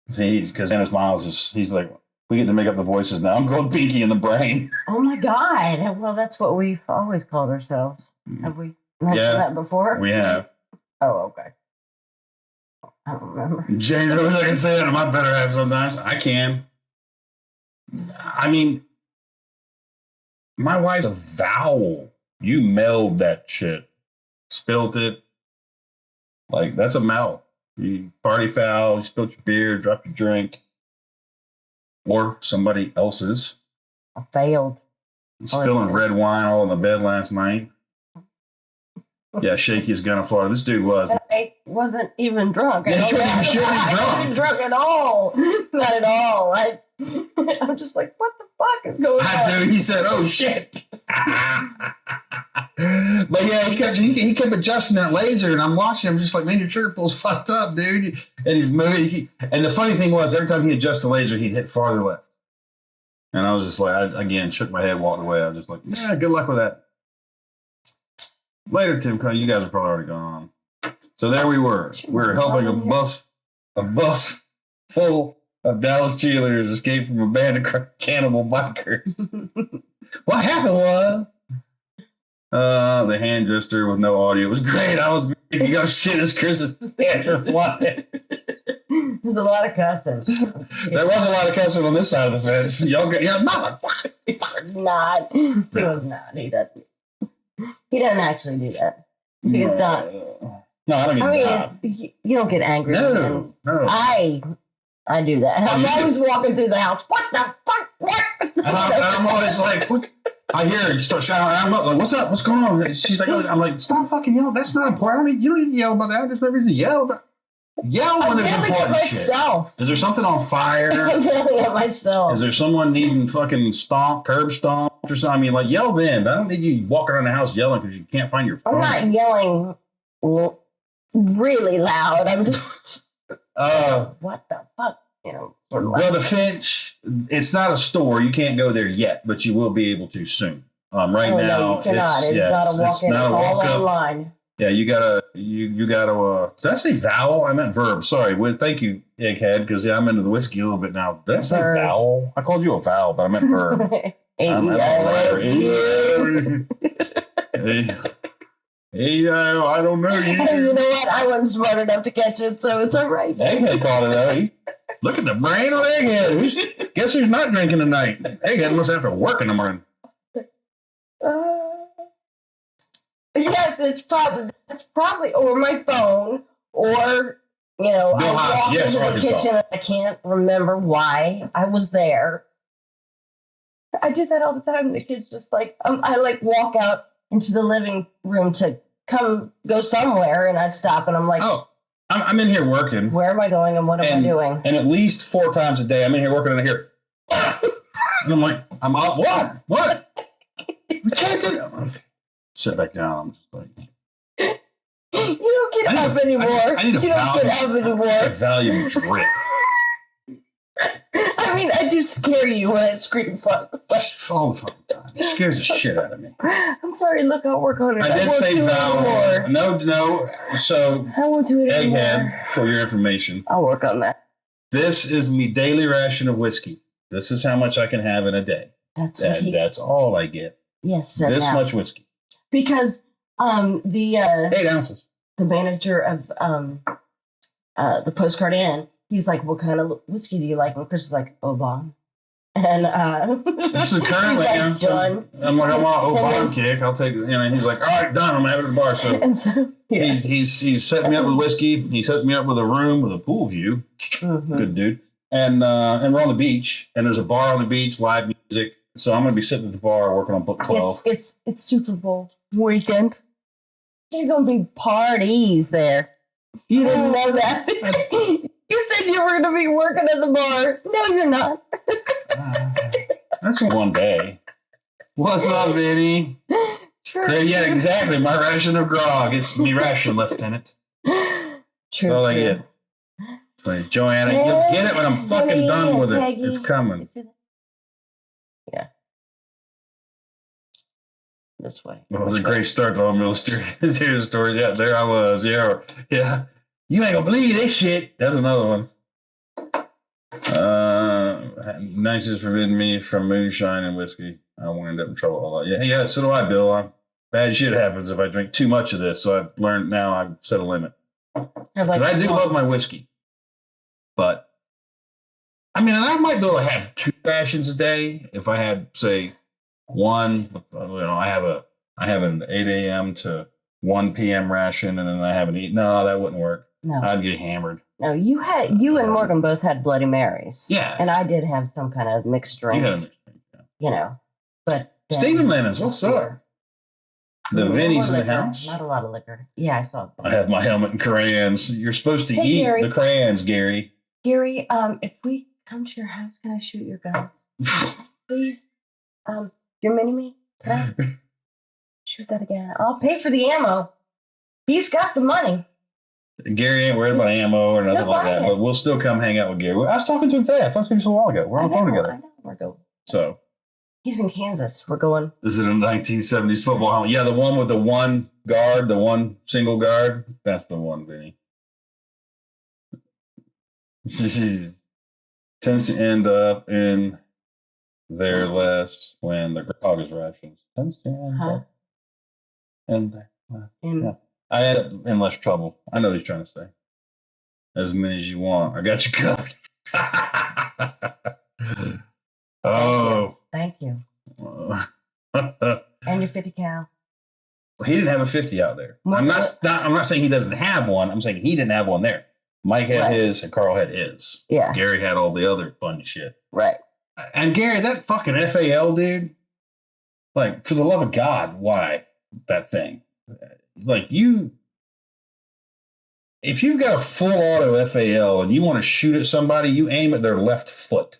See, because Dennis Miles he's like, we get to make up the voices now. I'm going Pinky in the Brain. Oh my God. Well, that's what we've always called ourselves. Have we mentioned that before? We have. Oh, okay. I don't remember. James, I wish I could say that to my better half sometimes. I can. I mean, my wife's a vowel. You meld that shit. Spilt it. Like, that's a mouth. You party foul, you spilled your beer, dropped your drink. Or somebody else's. I failed. Spilling red wine all in the bed last night. Yeah, Shaky's gonna Florida. This dude was. I wasn't even drunk. Yeah, you shouldn't be drunk. I wasn't drunk at all. Not at all. I'm just like, what the fuck is going on? Dude, he said, "Oh shit!" But yeah, he kept adjusting that laser, and I'm watching him, just like, man, your trigger pull's fucked up, dude. And he's moving. And the funny thing was, every time he adjusted the laser, he'd hit farther left. And I was just like, I again shook my head, walked away. I was just like, yeah, good luck with that. Later, Tim, you guys are probably already gone. So there we were. We were helping a bus full of Dallas cheerleaders escape from a band of cannibal bikers. What happened was the hand gesture with no audio was great. I was making go shit as Chris's pants were flying. There's a lot of cussing. There was a lot of cussing on this side of the fence. Y'all get motherfucker. Not. He was not. He doesn't. He doesn't actually do that. He's not. No, I don't mean that. You don't get angry. No. I do that. I'm always walking through the house. What the fuck? What? And I'm always like, what? I hear her start shouting. I'm up, like, what's up? What's going on? She's like, I'm like, stop fucking yelling. That's not important. I mean, you don't need to yell about that. There's no reason to yell about. Yell when there's important shit. Is there something on fire? I'm yelling at myself. Is there someone needing fucking curb stomp or something? I mean, like, yell then. I don't need you walking around the house yelling because you can't find your phone. I'm not yelling really loud. I'm just. What the fuck? You know. Brother Finch, it's not a store. You can't go there yet, but you will be able to soon. Now, no, you cannot. It's not a walk-in. It's all online. Yeah, you gotta. Did I say vowel? I meant verb. Sorry. Thank you, Egghead, because I'm into the whiskey a little bit now. Did I say vowel? I called you a vowel, but I meant verb. I don't know. You know what? I wasn't smart enough to catch it, so it's all right. Egghead caught it though. Look at the brain on Egghead. Guess who's not drinking tonight? Egghead must have to work in the morning. Yes, it's probably or my phone or I walked into the kitchen and I can't remember why I was there. I do that all the time. The kids just like I like walk out into the living room to go somewhere and I stop and I'm like, oh, I'm in here working. Where am I going and what am I doing? And at least 4 times a day I'm in here working and I hear and I'm like, I'm up. What? We can't do that. Sit back down. I'm just like, you don't get up anymore. I need a you don't get up anymore. A Valium drip. I mean, I do scare you when I scream fuck. All the fucking time. It scares the shit out of me. I'm sorry. Look, I'll work on it. I did say vowel. No. So, I won't do it anymore. Egghead, for your information. I'll work on that. This is my daily ration of whiskey. This is how much I can have in a day. That's all I get. Yes. This much whiskey. Because the 8 ounces. The manager of the Postcard Inn, he's like, "What kind of whiskey do you like?" And Chris is like, "Obon." And this is currently like, done. I'm like, I want an Obon kick. I'll take it. And he's like, all right, done. I'm having it at the bar. So, and so yeah. he's setting me up with whiskey. He set me up with a room with a pool view. Mm-hmm. Good dude. And we're on the beach, and there's a bar on the beach, live music. So I'm going to be sitting at the bar working on book 12. It's Super Bowl weekend. There's going to be parties there. You didn't know that. You said you were going to be working at the bar. No, you're not. That's one day. What's up, Vinny? True. Yeah, exactly. My ration of grog. It's me ration, Lieutenant. True. That's all I get. Like, Joanna, you'll get it when I'm fucking done with it. Peggy. It's coming. Yeah. This way. Well, it was a great start to all Mill Steer stories. Yeah, there I was. Yeah. You ain't gonna believe this shit. That's another one. Nice is forbidding me from moonshine and whiskey. I won't end up in trouble a lot. Yeah, so do I, Bill. Bad shit happens if I drink too much of this. So I've learned now I've set a limit. Because I do love my whiskey. But, I mean, I might be able to have 2 rations a day if I had, say, one. I have an 8 a.m. to 1 p.m. ration, and then I have an eat. No, that wouldn't work. No. I'd get hammered. No, you and Morgan both had Bloody Marys. Yeah. And I did have some kind of mixed drink. You had a mixed drink, yeah. You know. But Stephen Lennon's, what's up? The Vinny's in the house. Not a lot of liquor. Yeah, I saw. I have my helmet and crayons. You're supposed to eat Gary. The crayons, Gary. Gary, if we come to your house, can I shoot your gun? Please. Your mini-me? Can I shoot that again? I'll pay for the ammo. He's got the money. Gary ain't worried about ammo or nothing like that, but we'll still come hang out with Gary. I was talking to him today. I talked to him so long ago. We're on the phone together. I know. We're going. So. He's in Kansas. We're going. Is it a 1970s football helmet? Yeah, the one with the one guard, the one single guard. That's the one, Vinny. Tends to end up in there less when the grog is rations. Tends to end up in there. Yeah. I end up in less trouble. I know what he's trying to say. as many as you want. I got you covered. Oh. Thank you. And your 50 cal. He didn't have a 50 out there. I'm not saying he doesn't have one. I'm saying he didn't have one there. Mike had his and Carl had his. Yeah. Gary had all the other fun shit. Right. And Gary, that fucking FAL, dude. Like, for the love of God, why that thing? Like, if you've got a full auto FAL and you want to shoot at somebody, you aim at their left foot.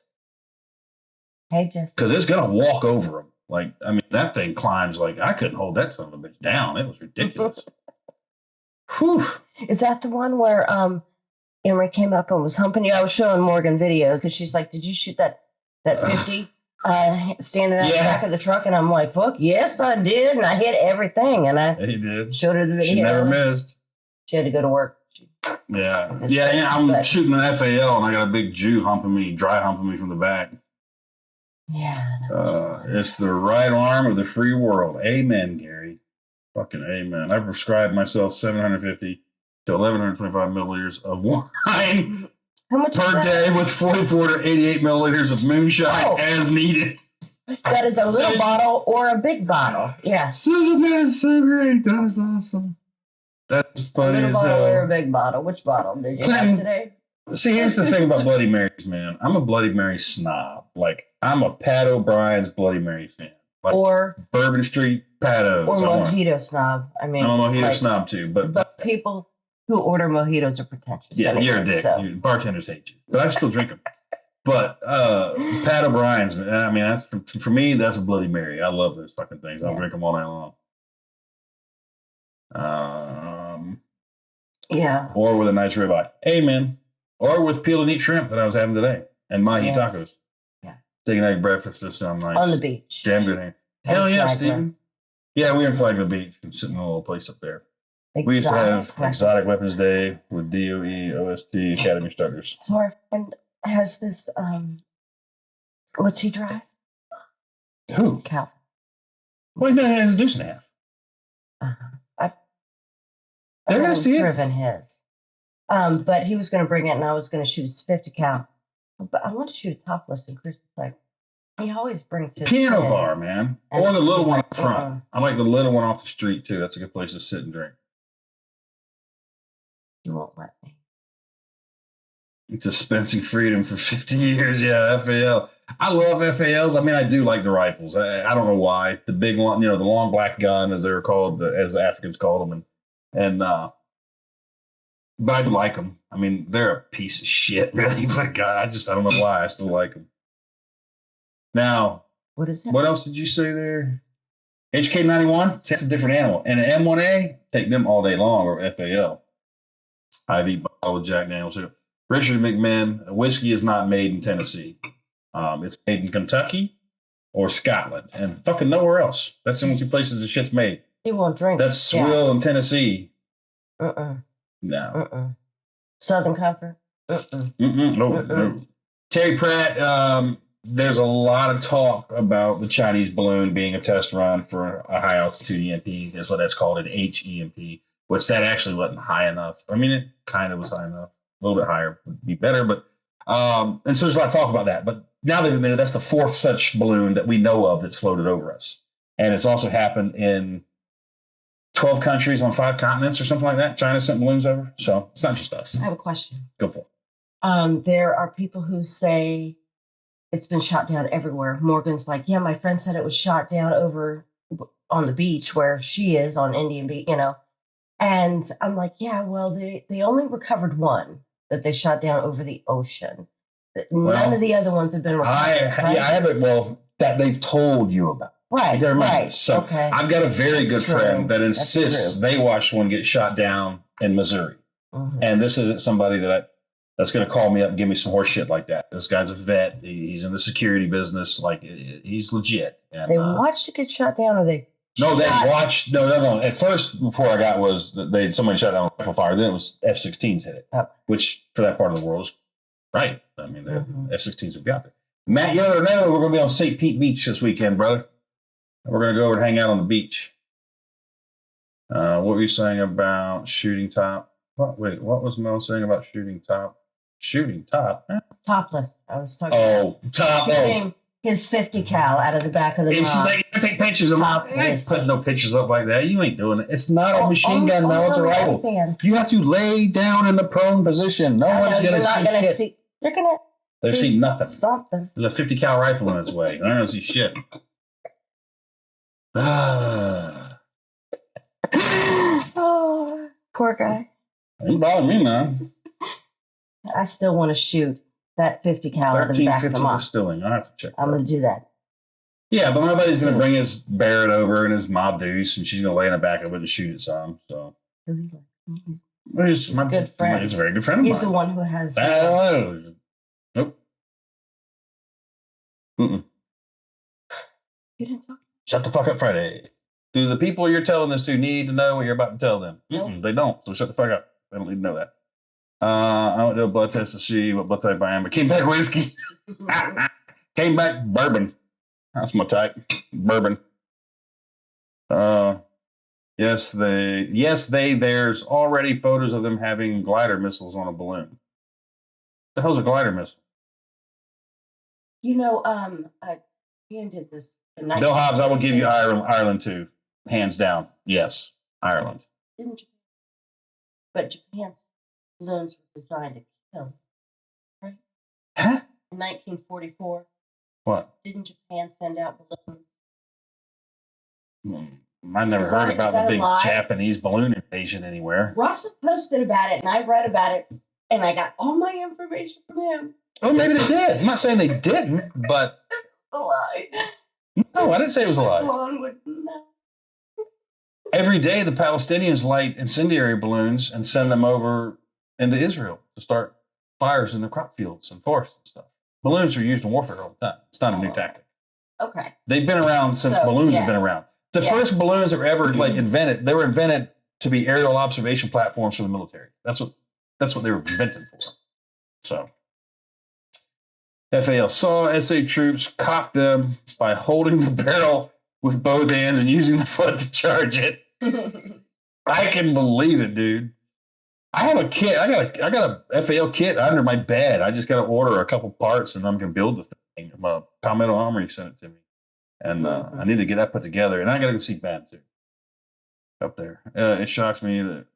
Hey, Jesse. Because it's going to walk over them. Like, I mean, that thing climbs like, I couldn't hold that son of a bitch down. It was ridiculous. Whew. Is that the one where Angery came up and was humping you? I was showing Morgan videos because she's like, did you shoot that 50 standing at the back of the truck? And I'm like, fuck, yes, I did. And I hit everything. And he did. Showed her the video. She never missed. She had to go to work. Yeah. I'm shooting an FAL and I got a big Jew dry humping me from the back. Yeah. It's the right arm of the free world. Amen, Gary. Fucking amen. I prescribed myself 750 to 1125 milliliters of wine per day with 44 to 88 milliliters of moonshine as needed. That is a little bottle or a big bottle. Yeah. That is so great. That is awesome. That's funny a little as bottle hell. Or a big bottle. Which bottle did you have today? See, here's the thing about Bloody Marys, man. I'm a Bloody Mary snob. Like, I'm a Pat O'Brien's Bloody Mary fan. Like, or Bourbon Street Patos. Or mojito snob. I mean, I'm a mojito snob too. But people who order mojitos are pretentious. Yeah, you're a dick. So. Bartenders hate you. But I still drink them. But Pat O'Brien's, I mean, that's for me, that's a Bloody Mary. I love those fucking things. I'll drink them all night long. Yeah. Or with a nice ribeye. Amen. Or with peel and eat shrimp that I was having today. And mahi tacos. Yeah. Taking egg breakfast this time nice. On the beach. Damn good hand. Hell yeah, Stephen. Yeah, we were in Flagler Beach. I'm sitting in a little place up there. We used to have Exotic Weapons Day with DOE, OST, Academy Instructors. So our friend has this, what's he drive? Who? Calvin. Well, he has a deuce and a half. They're going to see driven his. But he was going to bring it, and I was going to shoot his 50 cal. But I want to shoot a topless, and Chris is like, he always brings his piano bar, man, or the little one up front. I like the little one off the street too. That's a good place to sit and drink. You won't let me. It's dispensing freedom for 50 years. Yeah, FAL. I love FALs. I mean, I do like the rifles. I don't know why. The big one, the long black gun, as they were called, as the Africans called them, but I do like them. I mean, they're a piece of shit, really. But God, I don't know why I still like them. Now, what is it? What else did you say there? HK91, that's a different animal. And an M1A, take them all day long, or FAL. IV bottle with Jack Daniels. Richard McMahon, whiskey is not made in Tennessee. It's made in Kentucky or Scotland and fucking nowhere else. That's the only two places the shit's made. You won't drink. That's Swill in Tennessee. No. Southern Comfort. No. Terry Pratt, there's a lot of talk about the Chinese balloon being a test run for a high altitude EMP. Is what that's called, an HEMP, which that actually wasn't high enough. I mean, it kind of was high enough. A little bit higher would be better, but and so there's a lot of talk about that. But now they've admitted that's the fourth such balloon that we know of that's floated over us. And it's also happened in 12 countries on 5 continents or something like that. China sent balloons over. So it's not just us. I have a question. Go for it. There are people who say it's been shot down everywhere. Morgan's like, yeah, my friend said it was shot down over on the beach where she is on Indian Beach, And I'm like, yeah, well, they only recovered one that they shot down over the ocean. None of the other ones have been recovered. I haven't. Well, that they've told you about. Right. So I've got a very good friend that insists they watched one get shot down in Missouri. Mm-hmm. And this isn't somebody that's going to call me up and give me some horse shit like that. This guy's a vet. He's in the security business. Like, he's legit. And, they watched it get shot down, or they? No, they watched. No. At first, report I got was that somebody shot down a rifle fire. Then it was F-16s hit it, which for that part of the world is right. I mean, F-16s have got there. Matt, you never know. We're going to be on St. Pete Beach this weekend, brother. We're going to go over and hang out on the beach. What were you saying about shooting top? What was Mel saying about shooting top? Shooting top? Huh? Topless. I was talking about Top. shooting his 50 cal out of the back of the And she's mob. like, you take pictures of Topless. I ain't putting no pictures up like that. You ain't doing it. It's not a machine gun, Mel. It's a rifle. Fans. You have to lay down in the prone position. No one's going to see shit. They're going They see nothing. Something. There's a 50 cal rifle in its way. They're not going to see shit. Oh, poor guy. Ain't bothering me, man. I still want to shoot that 50 cal out of the back of the mob. Distilling. I'll have to check. I'm going to do that. Yeah, but my buddy's going to bring his Barrett over and his Mob Deuce, and she's going to lay in the back of it and shoot at some. So he's my good friend. He's a very good friend of mine. He's the one who has. Nope. Mm-mm. You didn't talk. Shut the fuck up, Friday. Do the people you're telling this to need to know what you're about to tell them? Nope. They don't. So shut the fuck up. They don't need to know that. I went to a blood test to see what blood type I am, but came back whiskey. Came back bourbon. That's my type. Bourbon. There's already photos of them having glider missiles on a balloon. The hell's a glider missile? You know, Ian did this. Bill Hobbs, I will give you Ireland too. Hands down. Yes. Ireland. Didn't Japan? But Japan's balloons were designed to kill. Right? Huh? In 1944. What? Didn't Japan send out balloons? I never heard about the big Japanese balloon invasion anywhere. Russell posted about it, and I read about it, and I got all my information from him. Oh, maybe they did. I'm not saying they didn't, but... A lie. No, I didn't say it was a lie. No. Every day, the Palestinians light incendiary balloons and send them over into Israel to start fires in the crop fields and forests and stuff. Balloons are used in warfare all the time. It's not a new tactic. Okay. They've been around since balloons have been around. The first balloons that were ever invented, they were invented to be aerial observation platforms for the military. That's what they were invented for. So FAL saw SA troops cock them by holding the barrel with both hands and using the foot to charge it. I can believe it, dude. I have a kit. I got a FAL kit under my bed. I just got to order a couple parts and I'm gonna build the thing. Palmetto Armory sent it to me, and I need to get that put together. And I got to go see Ben too up there. It shocks me that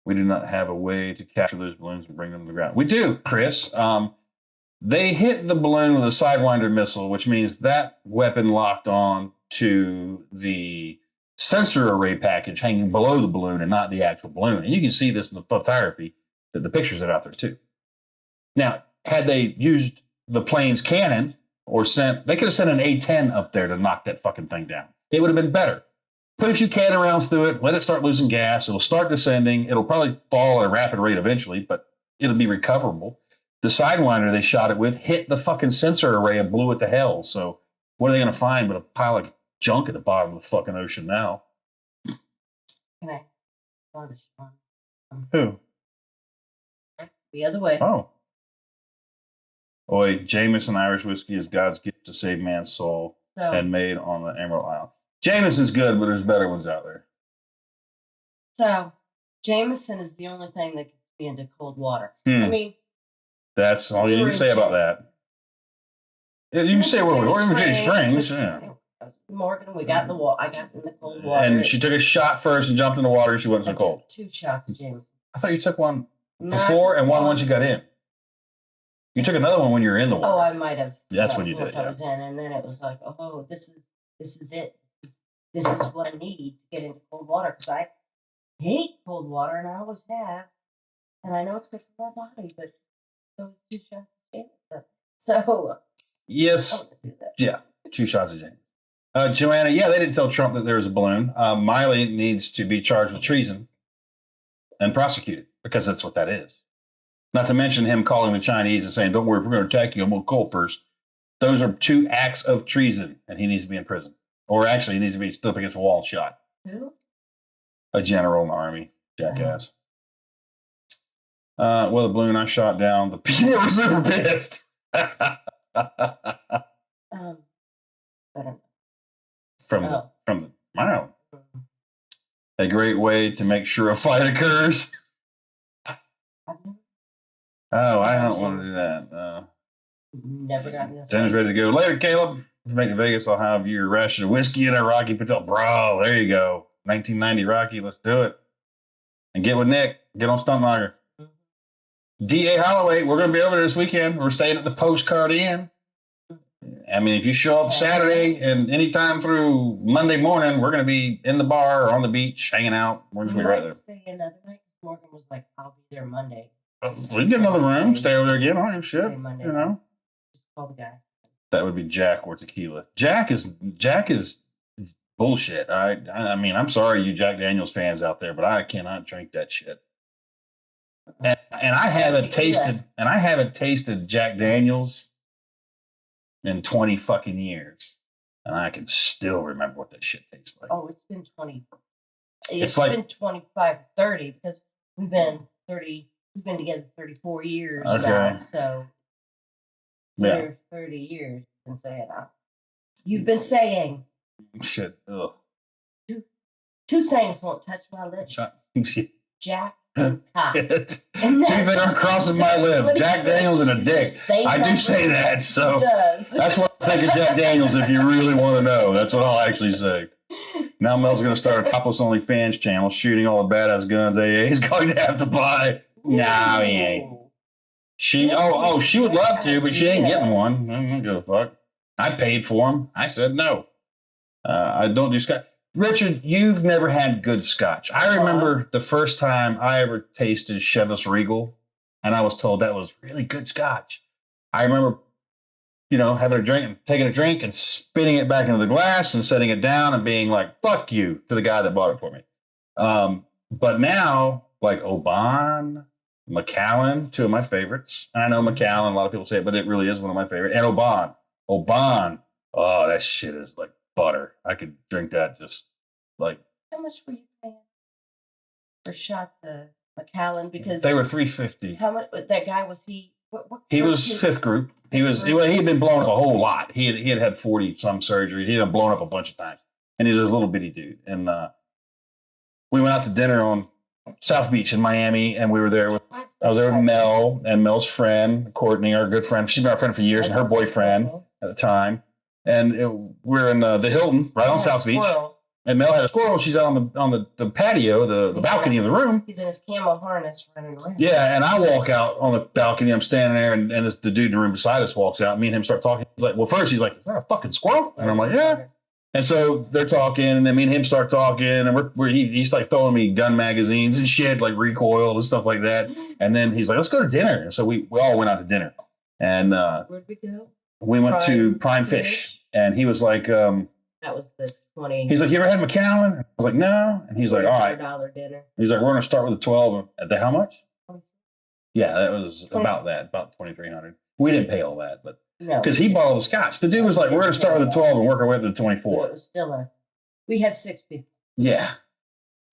we do not have a way to capture those balloons and bring them to the ground. We do, Chris. They hit the balloon with a Sidewinder missile, which means that weapon locked on to the sensor array package hanging below the balloon and not the actual balloon. And you can see this in the photography, that the pictures are out there too. Now, had they used the plane's cannon they could have sent an A-10 up there to knock that fucking thing down. It would have been better. Put a few cannon rounds through it, let it start losing gas. It'll start descending. It'll probably fall at a rapid rate eventually, but it'll be recoverable. The Sidewinder they shot it with hit the fucking sensor array and blew it to hell. So what are they going to find but a pile of junk at the bottom of the fucking ocean now? Can I? Who? The other way. Oh. Oi, Jameson Irish whiskey is God's gift to save man's soul and made on the Emerald Isle. Jameson's good, but there's better ones out there. So, Jameson is the only thing that gets me into cold water. I mean, that's all you can say about that. Yeah, you can say where we were in Virginia Springs. Yeah. Morgan, we got in the water. I got in the cold water. And she took a shot first and jumped in the water, and she wasn't so cold. 2 shots of Jameson. I thought you took one before and one once you got in. You took another one when you were in the water. Oh, I might have. That's when you did. I was in, and then it was like, oh, this is it. This is what I need to get into cold water because I hate cold water, and I always have. And I know it's good for my body, but so 2 shots of Jameson. So yes, yeah, 2 shots of Jameson. Joanna, they didn't tell Trump that there was a balloon. Miley needs to be charged with treason and prosecuted because that's what that is. Not to mention him calling the Chinese and saying, don't worry, if we're going to attack you, I'm going to call first. Those are 2 acts of treason, and he needs to be in prison. Or actually, he needs to be stood up against a wall and shot. Who? A general in the army, jackass. The balloon I shot down, the people were super pissed. From the wow. A great way to make sure a fight occurs. Oh, I don't want to do that. Never gotten enough. Dinner's ready to go. Later, Caleb. If you make it to Vegas, I'll have your ration of whiskey and a Rocky Patel. Bro, there you go. 1990 Rocky. Let's do it. And get with Nick. Get on Stuntlager. D.A. Holloway, we're going to be over there this weekend. We're staying at the Postcard Inn. I mean, if you show up Saturday and anytime through Monday morning, we're going to be in the bar or on the beach hanging out. We're just going to be right there. Stay another night. Morgan was like, I'll be there Monday. We can get another room. Stay over there again. I don't have shit. Monday, you know? Just call the guy. That would be Jack or tequila. Jack is bullshit. I mean, I'm sorry, you Jack Daniels fans out there, but I cannot drink that shit. And I haven't tasted Jack Daniels in 20 fucking years, and I can still remember what that shit tastes like. Oh, it's been 20. It's been 25, 30 because we've been together 34 years now. So yeah, 30 years. You've been saying shit. Ugh. Two things won't touch my lips. Jack and cock. Two things aren't crossing my lips. Jack Daniels and a dick. I do say that, so that's what I think of Jack Daniels if you really want to know. That's what I'll actually say. Now Mel's going to start a Topless OnlyFans channel shooting all the badass guns AA's going to have to buy. No, he ain't. She would love to, but she ain't getting one. I don't give a fuck. I paid for them. I said no. I don't do scotch. Richard, you've never had good scotch. I remember the first time I ever tasted Chivas Regal, and I was told that was really good scotch. I remember, having a drink and taking a drink and spitting it back into the glass and setting it down and being like, fuck you to the guy that bought it for me. But now, like Oban, Macallan, two of my favorites. And I know Macallan, a lot of people say it, but it really is one of my favorites. And Oban, oh, that shit is like butter. I could drink that just like. How much were you paying for shots of Macallan? Because they were $3.50. How much? That guy was he? What he was fifth group. He had been blown up a whole lot. He had 40 some surgeries. He had been blown up a bunch of times, and he's this little bitty dude. And we went out to dinner on South Beach in Miami, and we were there I was there with Mel and Mel's friend Courtney, our good friend. She's been our friend for years, and her boyfriend at the time. And we're in the Hilton right on South Beach. And Mel had a squirrel. She's out on the patio, the balcony of the room. He's in his camo harness running around. Yeah, and I walk out on the balcony. I'm standing there, and the dude in the room beside us walks out. Me and him start talking. He's like, well, first he's like, is that a fucking squirrel? And I'm like, yeah. And so they're talking, and then me and him start talking, and he's like throwing me gun magazines and shit, like recoil and stuff like that. And then he's like, let's go to dinner. And so we all went out to dinner. And where'd we go? We went to Prime Fish. And he was like, that was the 20. He's like, you ever had Macallan? I was like, no. And he's like, all right. $100 dinner. He's like, we're going to start with a 12. At the how much? Yeah, that was about 2,300. We didn't pay all that, but because he bought all the scotch. The dude was like, we're going to start with a 12 and work our way up to 24. But it was still we had 6 people. Yeah.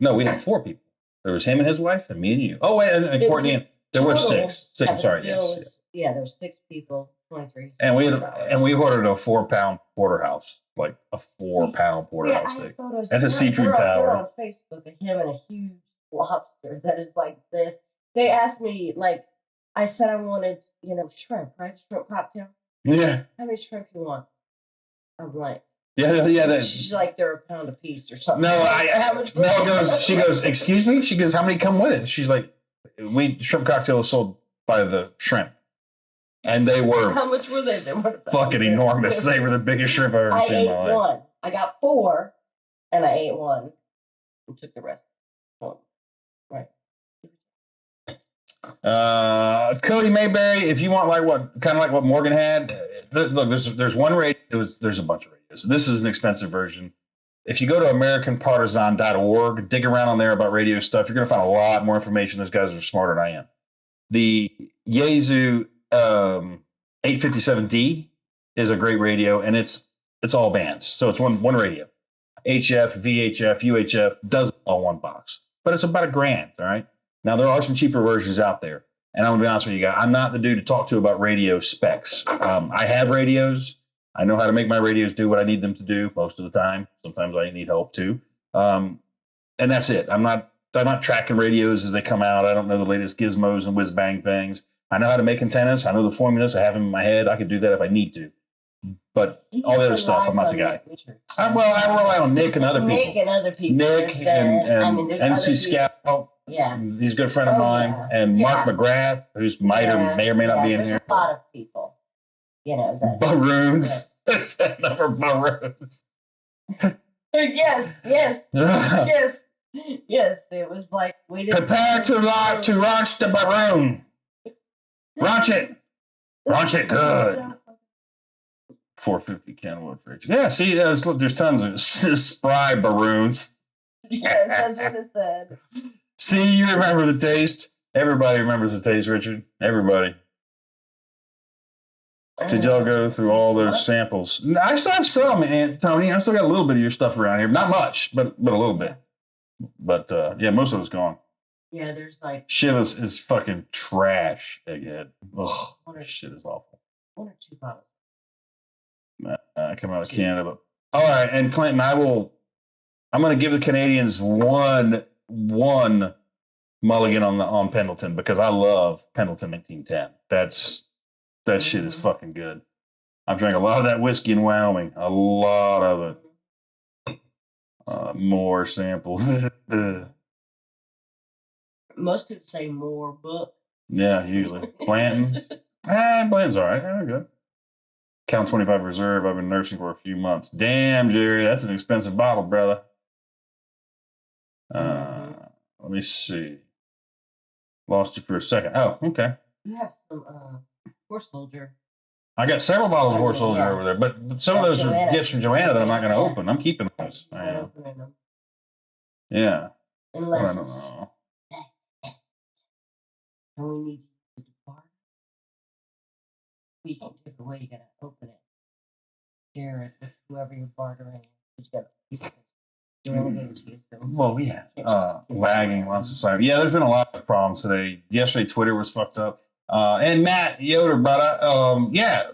No, we had 4 people. There was him and his wife and me and you. Oh, wait, and Courtney. There were 6. Sorry, yes. Yeah, there were 6 people. 23. And we ordered a 4-pound porterhouse, like a 4-pound porterhouse steak, at the Seafood Tower. They're on Facebook of him and a huge lobster that is like this. They asked me, like, I said I wanted, shrimp, right? Shrimp cocktail. Yeah. How many shrimp you want? I'm like, yeah. She's like, they're a pound a piece or something. No, how much? She goes, excuse me. She goes, how many come with it? She's like, shrimp cocktail is sold by the shrimp. And they were how much were they? Fucking enormous. They were the biggest shrimp I've ever seen in my life. I ate one. I got 4, and I ate one. And took the rest home. Right. Cody Mayberry, if you want what Morgan had, look, there's one radio. There's a bunch of radios. This is an expensive version. If you go to AmericanPartisan.org, dig around on there about radio stuff, you're going to find a lot more information. Those guys are smarter than I am. The Yaesu 857D is a great radio, and it's all bands. So it's one radio. HF, VHF, UHF does it all one box. But it's about $1,000, all right? Now, there are some cheaper versions out there. And I'm going to be honest with you guys, I'm not the dude to talk to about radio specs. I have radios. I know how to make my radios do what I need them to do most of the time. Sometimes I need help too. And that's it. I'm not tracking radios as they come out. I don't know the latest gizmos and whiz bang things. I know how to make antennas. I know the formulas. I have them in my head. I could do that if I need to. But all the other stuff, I'm not the guy. I rely on Nick and other people. Nick and other people. Nick and NC Scout. Yeah. He's a good friend of mine. Yeah. And Mark McGrath, who's may or may not be in here. A lot of people. You know. Baroons. There's that number Baroons. Yes. Yes, it was like we didn't prepare to launch the Baroon. Launch it good. 450 Kenwood fridge. Yeah, see, there's tons of spry Baroons. Yes, that's what it said. See, you remember the taste. Everybody remembers the taste, Richard. Everybody. Did y'all go through all those samples? I still have some, Aunt Tony. I still got a little bit of your stuff around here. Not much, but a little bit. But yeah, most of it's gone. Yeah, there's like Shiva's is fucking trash, egghead. Ugh, shit is awful. 1 or 2 bottles. I come out of Canada, but all right. And Clinton, I'm going to give the Canadians one mulligan on Pendleton because I love Pendleton 1910. That shit is fucking good. I've drank a lot of that whiskey in Wyoming. A lot of it. More samples. Most people say more, but yeah, usually Blanton's. Blanton's all right. They're good. Count 25 Reserve. I've been nursing for a few months. Damn, Jerry, that's an expensive bottle, brother. Let me see. Lost you for a second. Oh, okay. You have some Horse Soldier. I got several bottles of Horse Soldier over there, but some of those are gifts from Joanna that I'm not going to open. I'm keeping those. Yeah. Unless I don't know. And we need to depart. We can't give it away. You got to open it. Share it with whoever you're bartering. You got to well, yeah. Lagging lots of side. Yeah, there's been a lot of problems today. Yesterday, Twitter was fucked up. And Matt Yoder, brother. Yeah.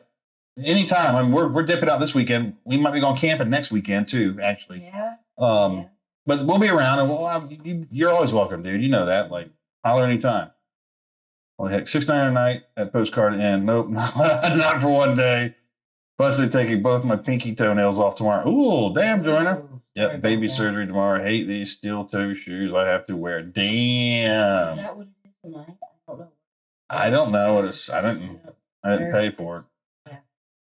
Anytime. I mean, we're dipping out this weekend. We might be going camping next weekend too, actually. Yeah. But we'll be around, and you're always welcome, dude. You know that. Like, holler anytime. Well, heck, $6.99 a night at Postcard Inn. Nope, not for one day. Plus, they're taking both my pinky toenails off tomorrow. Ooh, damn, Joanna. Yep, baby surgery tomorrow. I hate these steel toe shoes I have to wear. Damn. Is that what it is tonight? I don't know what it's. I didn't pay for it. Yeah.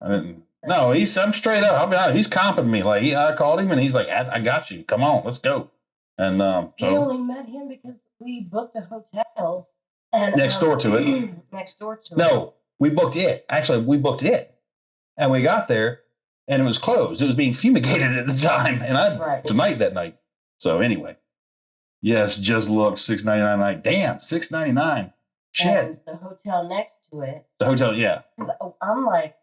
I didn't. No, I'm straight up. I'll be honest. He's comping me. Like I called him and he's like, "I got you. Come on, let's go." And so we only met him because we booked a hotel and next door to it. Next door to it. No, we booked it. Actually, we booked it, and we got there, and it was closed. It was being fumigated at the time, and I tonight that night. So anyway, yes, just look $6.99 a night. Damn, $6.99. Shit. And the hotel next to it. The hotel, yeah. I'm like,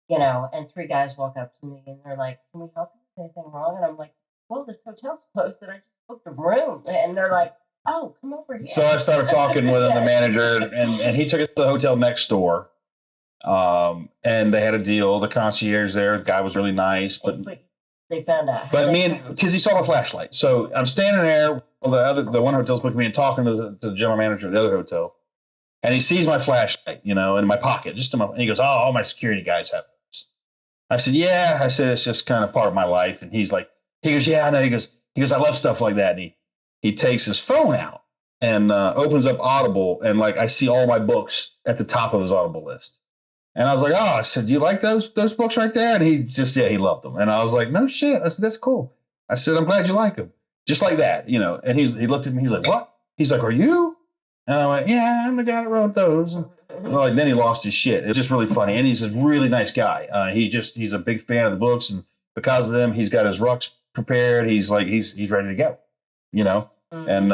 and 3 guys walk up to me and they're like, "Can we help you? Is anything wrong?" And I'm like, "Well, this hotel's closed and I just booked a room." And they're like, "Oh, come over here." So I started talking with the manager and he took us to the hotel next door. And they had a deal. The concierge there, the guy was really nice, but they found out. But because he saw my flashlight. So I'm standing there. Well, the one hotel's booking me and talking to the general manager of the other hotel. And he sees my flashlight, in my pocket, and he goes, "Oh, all my security guys have this." I said, "Yeah." I said, "It's just kind of part of my life." And he goes, "Yeah, I know." He goes, "I love stuff like that." And he takes his phone out and opens up Audible. And I see all my books at the top of his Audible list. And I was like, "Oh," I said, "Do you like those books right there?" And he just, he loved them. And I was like, "No shit." I said, "That's cool." I said, "I'm glad you like them." Just like that, And he looked at me. He's like, "What?" He's like, "Are you?" And I went, "Yeah, I'm the guy that wrote those." And then he lost his shit. It's just really funny. And he's a really nice guy. He's a big fan of the books. And because of them, he's got his rucks prepared. He's ready to go, Mm-hmm. And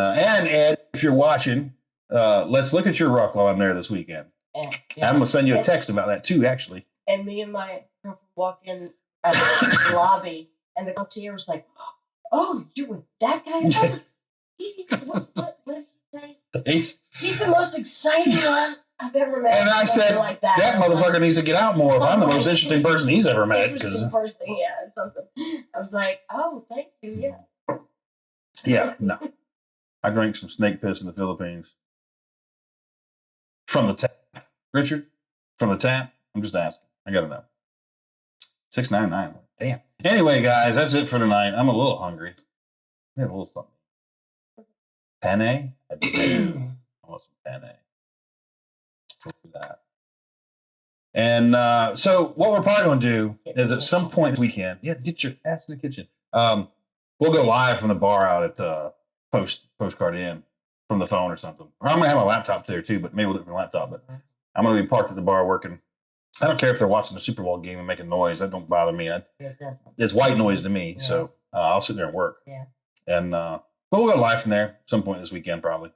Ed, if you're watching, let's look at your ruck while I'm there this weekend. Yeah. I'm going to send you a text about that too, actually. And me and my girlfriend walk in at the lobby and the concierge was like, "Oh, you're with that guy?" What did he say? He's the most exciting one I've ever met. And I said, like that motherfucker needs to get out more if I'm the most interesting person he's ever met. Something. I was like, "Oh, thank you." Yeah. Yeah, no. I drank some snake piss in the Philippines. From the tap. Richard, from the tap? I'm just asking. I got to know. $6.99. Damn. Anyway, guys, that's it for tonight. I'm a little hungry. I have a little something. Penne? I do. I want some penne. Look at that. And so what we're probably going to do is at some point this weekend, get your ass in the kitchen. We'll go live from the bar out at Postcard Inn from the phone or something. Or I'm going to have my laptop there too, but maybe we'll do it from the laptop. But I'm going to be parked at the bar working. I don't care if they're watching the Super Bowl game and making noise. That don't bother me. It's white noise to me. Yeah. So I'll sit there and work. Yeah. And but we'll go live from there at some point this weekend probably.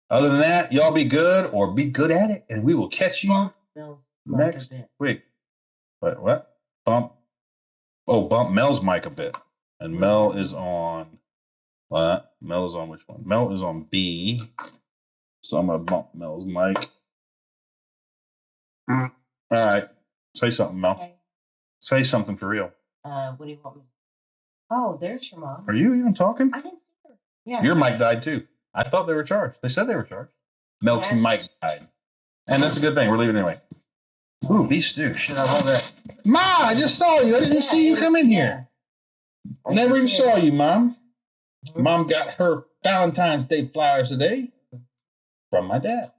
Other than that, y'all be good or be good at it, and we will catch you next week. Wait, what? Bump Mel's mic a bit. And Mel is on what? Mel is on which one? Mel is on B. So I'm going to bump Mel's mic. All right. Say something, Mel. Okay. Say something for real. What do you want me to say? Oh, there's your mom. Are you even talking? I didn't see her. Yeah. Your mic died too. I thought they were charged. They said they were charged. Mel's mic died. And that's a good thing. We're leaving anyway. Ooh, beef stew. Shit, I love that. Ma, I just saw you. I didn't see you come in here. Never even saw you, Mom. Mom got her Valentine's Day flowers today from my dad.